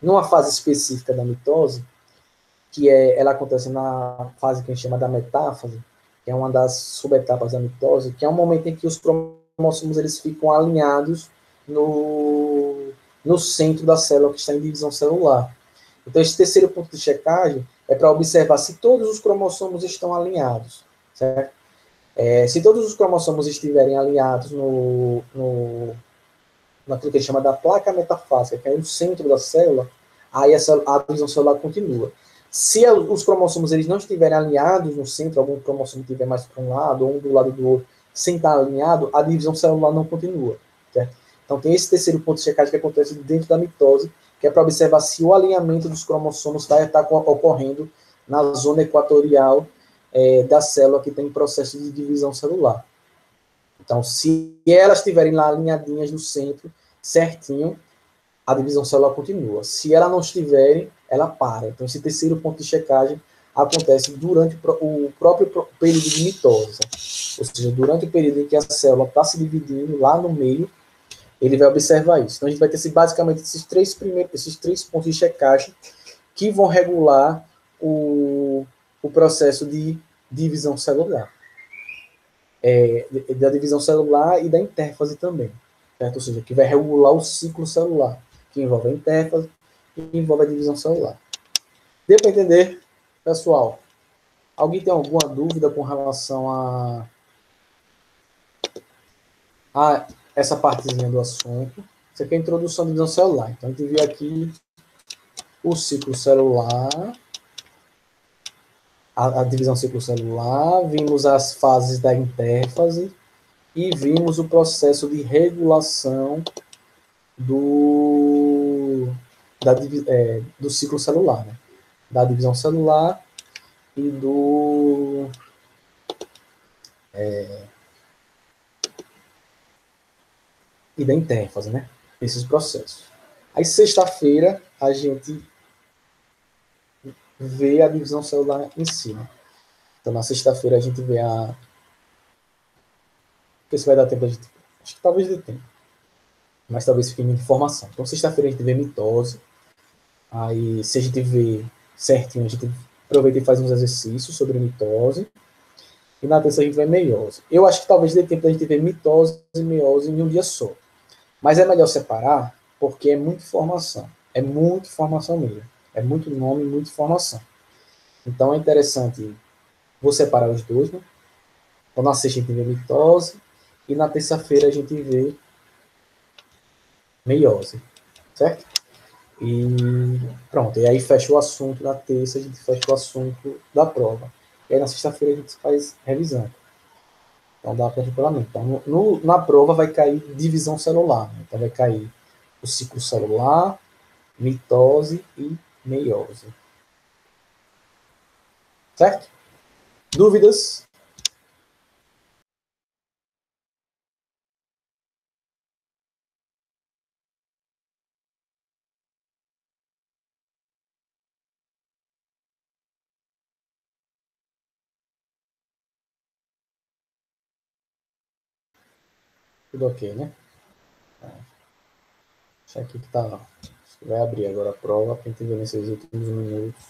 numa fase específica da mitose, que ela acontece na fase que a gente chama da metáfase, que é uma das subetapas da mitose, que é um momento em que os cromossomos eles ficam alinhados no centro da célula que está em divisão celular. Então, esse terceiro ponto de checagem é para observar se todos os cromossomos estão alinhados, certo? Se todos os cromossomos estiverem alinhados naquilo que a gente chama da placa metafásica, que é o centro da célula, aí a divisão celular continua. Se os cromossomos eles não estiverem alinhados no centro, algum cromossomo estiver mais para um lado, ou um do lado do outro, sem estar alinhado, a divisão celular não continua, certo? Então, tem esse terceiro ponto de checagem que acontece dentro da mitose, que é para observar se o alinhamento dos cromossomos está ocorrendo na zona equatorial da célula que tem processo de divisão celular. Então, se elas estiverem lá alinhadinhas no centro, certinho, a divisão celular continua. Se ela não estiverem, ela para. Então, esse terceiro ponto de checagem acontece durante o próprio período de mitose. Ou seja, durante o período em que a célula está se dividindo lá no meio, ele vai observar isso. Então, a gente vai ter basicamente esses três pontos de checagem que vão regular o processo de divisão celular. Da divisão celular e da intérfase também. Certo? Ou seja, que vai regular o ciclo celular, que envolve a intérfase e envolve a divisão celular. Deu para entender, pessoal? Alguém tem alguma dúvida com relação a essa partezinha do assunto? Isso aqui é a introdução à divisão celular. Então, a gente viu aqui o ciclo celular, a divisão ciclo celular, vimos as fases da intérfase e vimos o processo de regulação do ciclo celular, né? Da divisão celular e e da intérfase, né? Esses processos. Aí, sexta-feira, a gente vê a divisão celular em si. Né? Então, na sexta-feira, a gente vê a... Não sei se vai dar tempo a gente... Acho que talvez dê tempo. Mas talvez fique muita informação. Então, sexta-feira, a gente vê mitose. Aí, se a gente vê certinho, a gente aproveita e faz uns exercícios sobre mitose. E na terça a gente vê meiose. Eu acho que talvez dê tempo a gente ver mitose e meiose em um dia só. Mas é melhor separar, porque é muita informação. É muita informação mesmo. É muito nome, muita informação. Então é interessante vou separar os dois, né? Então na sexta a gente vê mitose e na terça-feira a gente vê meiose, certo? E pronto, e aí fecha o assunto da terça, a gente fecha o assunto da prova. E aí na sexta-feira a gente faz revisão. Então dá para regulamento. Então, na prova vai cair divisão celular. Né? Então vai cair o ciclo celular, mitose e meiose. Certo? Dúvidas? Tudo ok, né? Isso aqui que tá. Vai abrir agora a prova para entender nesses últimos minutos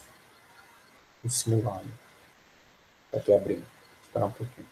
o simulado. Está aqui abrindo. Esperar um pouquinho.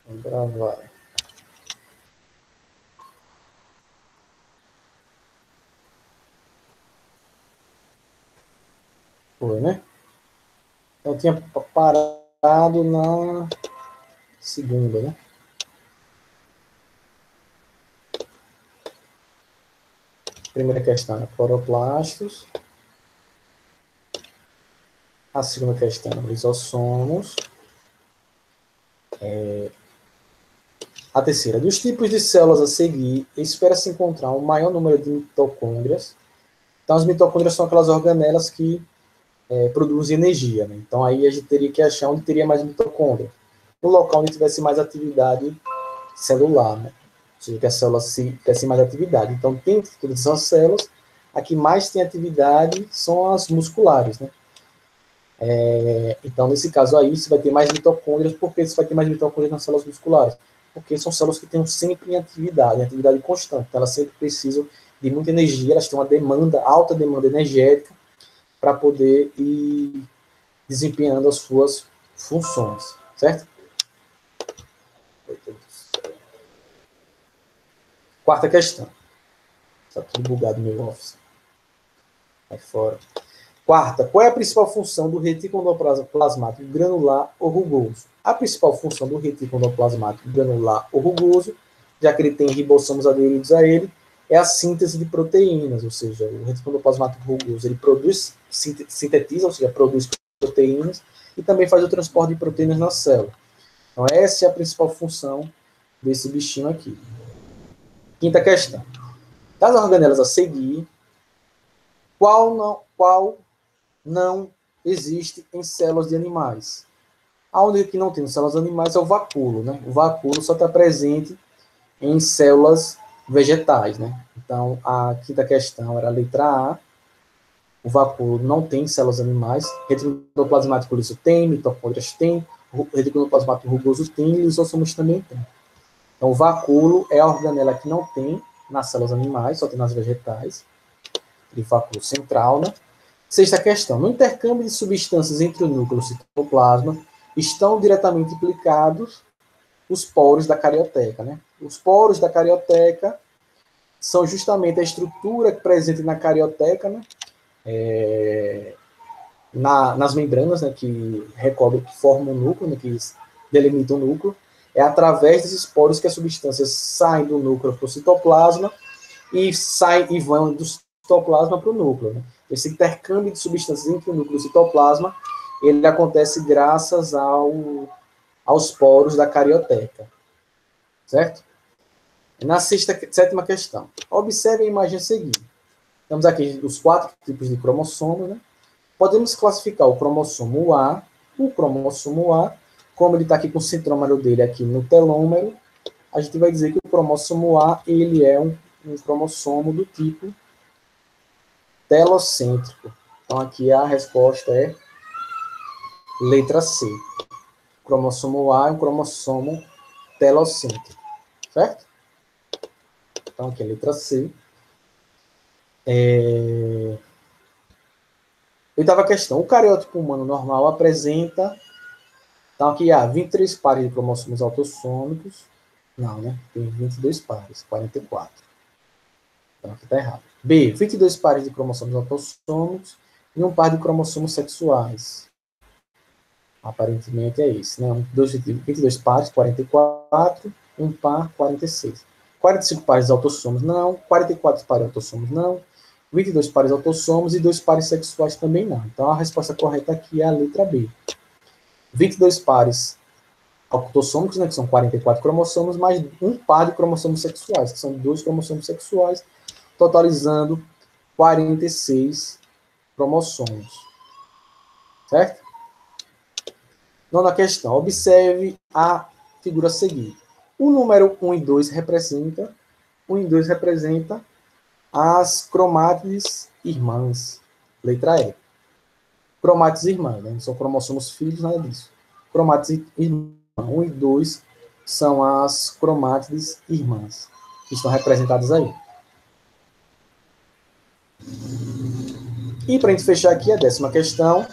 Vamos gravar. Foi, né? Eu tinha parado na segunda, né? Primeira questão é cloroplastos. A segunda questão é lisossomos. A terceira, dos tipos de células a seguir, espera-se encontrar um maior número de mitocôndrias. Então, as mitocôndrias são aquelas organelas que produzem energia, né? Então, aí a gente teria que achar onde teria mais mitocôndria. No local onde tivesse mais atividade celular, né? Ou seja, que a célula tivesse mais atividade. Então, tem todas essas células, a que mais tem atividade são as musculares, né? Então, nesse caso aí, você vai ter mais mitocôndrias. Por que você vai ter mais mitocôndrias nas células musculares? Porque são células que estão sempre em atividade constante. Então, elas sempre precisam de muita energia, elas têm uma demanda, alta demanda energética, para poder ir desempenhando as suas funções, certo? Quarta questão. Está tudo bugado no meu Office. Vai fora. Quarta, qual é a principal função do retículo endoplasmático granular ou rugoso? A principal função do retículo endoplasmático granular ou rugoso, já que ele tem ribossomos aderidos a ele, é a síntese de proteínas, ou seja, o retículo endoplasmático rugoso, ele produz, sintetiza, ou seja, produz proteínas, e também faz o transporte de proteínas na célula. Então, essa é a principal função desse bichinho aqui. Quinta questão. Das organelas a seguir, qual não existe em células de animais? Aonde que não tem em células animais é o vacúolo, né? O vacúolo só está presente em células vegetais, né? Então, a quinta questão era a letra A. O vacúolo não tem em células animais. Retículo endoplasmático liso tem, mitocôndrias tem, retículo endoplasmático rugoso tem, e lisossomos também tem. Então, o vacúolo é a organela que não tem nas células animais, só tem nas vegetais. De vacúolo central, né? Sexta questão. No intercâmbio de substâncias entre o núcleo e o citoplasma, estão diretamente implicados os poros da carioteca, né? Os poros da carioteca são justamente a estrutura presente na carioteca, né? Nas membranas, né, que recobrem, que formam o núcleo, né, que delimitam o núcleo. É através desses poros que as substâncias saem do núcleo para o citoplasma e vão do citoplasma para o núcleo, né? Esse intercâmbio de substâncias entre o núcleo e o citoplasma, ele acontece graças aos poros da carioteca, certo? Na sétima questão, observe a imagem a seguir. Temos aqui os 4 tipos de cromossomos, né? Podemos classificar o cromossomo A, como ele está aqui com o centrômero dele aqui no telômero, a gente vai dizer que o cromossomo A, ele é um cromossomo do tipo telocêntrico. Então, aqui a resposta é letra C. O cromossomo A é um cromossomo telocêntrico, certo? Então, aqui é a letra C. Oitava questão. O cariótipo humano normal apresenta... Então, aqui há 23 pares de cromossomos autossômicos. Não, né? Tem 22 pares, 44. Então, aqui está errado. B, 22 pares de cromossomos autossômicos e um par de cromossomos sexuais. Aparentemente é esse, né? 22 pares, 44, um par, 46. 45 pares de autossomos, não. 44 pares de autossomos, não. 22 pares de autossomos e 2 pares sexuais também não. Então, a resposta correta aqui é a letra B. 22 pares autossômicos, né, que são 44 cromossomos, mais um par de cromossomos sexuais, que são 2 cromossomos sexuais, totalizando 46 cromossomos. Certo? Nona questão. Observe a figura a seguir. O número 1 e 2 representa as cromátides irmãs. Letra E. Cromátides irmãs, né? Não são cromossomos filhos, nada disso. Cromátides irmãs 1 e 2 são as cromátides irmãs, que estão representadas aí. E para a gente fechar aqui a 10ª questão,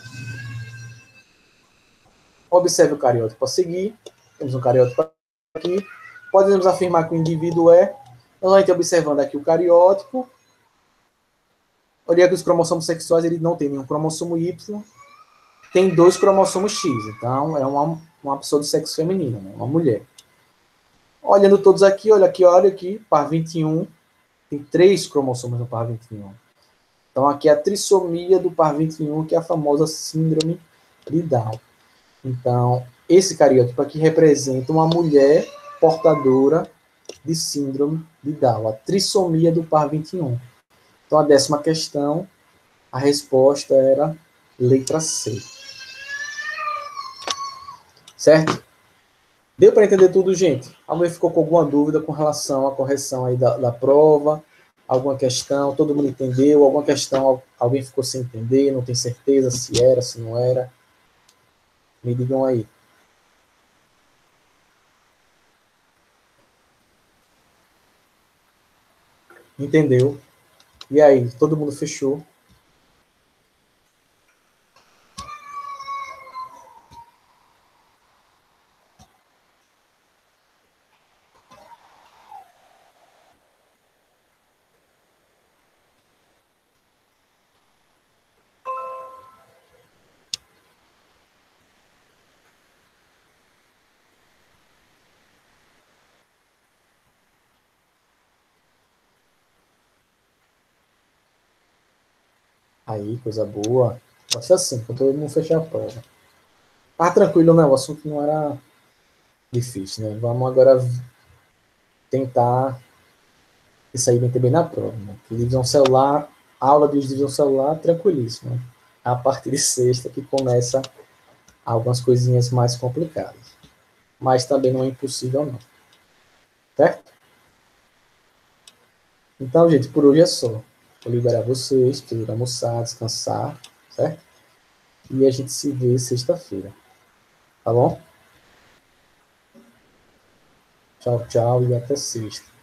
observe o cariótipo a seguir. Temos um cariótipo aqui, podemos afirmar que o indivíduo é, então a gente observando aqui o cariótipo, olha que os cromossomos sexuais, ele não tem nenhum cromossomo Y, tem 2 cromossomos X, então é uma pessoa do sexo feminino, né? Uma mulher. Olhando todos aqui, olha aqui, par 21, tem 3 cromossomos no par 21. Então aqui é a trissomia do par 21, que é a famosa síndrome de Down. Então, esse cariótipo aqui representa uma mulher portadora de síndrome de Down, a trissomia do par 21. Então, a 10ª questão, a resposta era letra C. Certo? Deu para entender tudo, gente? Alguém ficou com alguma dúvida com relação à correção aí da prova? Alguma questão? Todo mundo entendeu? Alguma questão alguém ficou sem entender? Não tem certeza se era, se não era? Me digam aí. Entendeu? E aí, todo mundo fechou? Aí, coisa boa. Pode ser assim, para todo mundo fechar a prova. Ah, tranquilo, né? O assunto não era difícil, né? Vamos agora tentar sair bem também na prova, né? Divisão celular, aula de divisão celular, tranquilíssimo. Né? A partir de sexta que começa algumas coisinhas mais complicadas. Mas também não é impossível, não. Certo? Então, gente, por hoje é só. Vou liberar vocês, para ir almoçar, descansar, certo? E a gente se vê sexta-feira. Tá bom? Tchau, tchau e até sexta.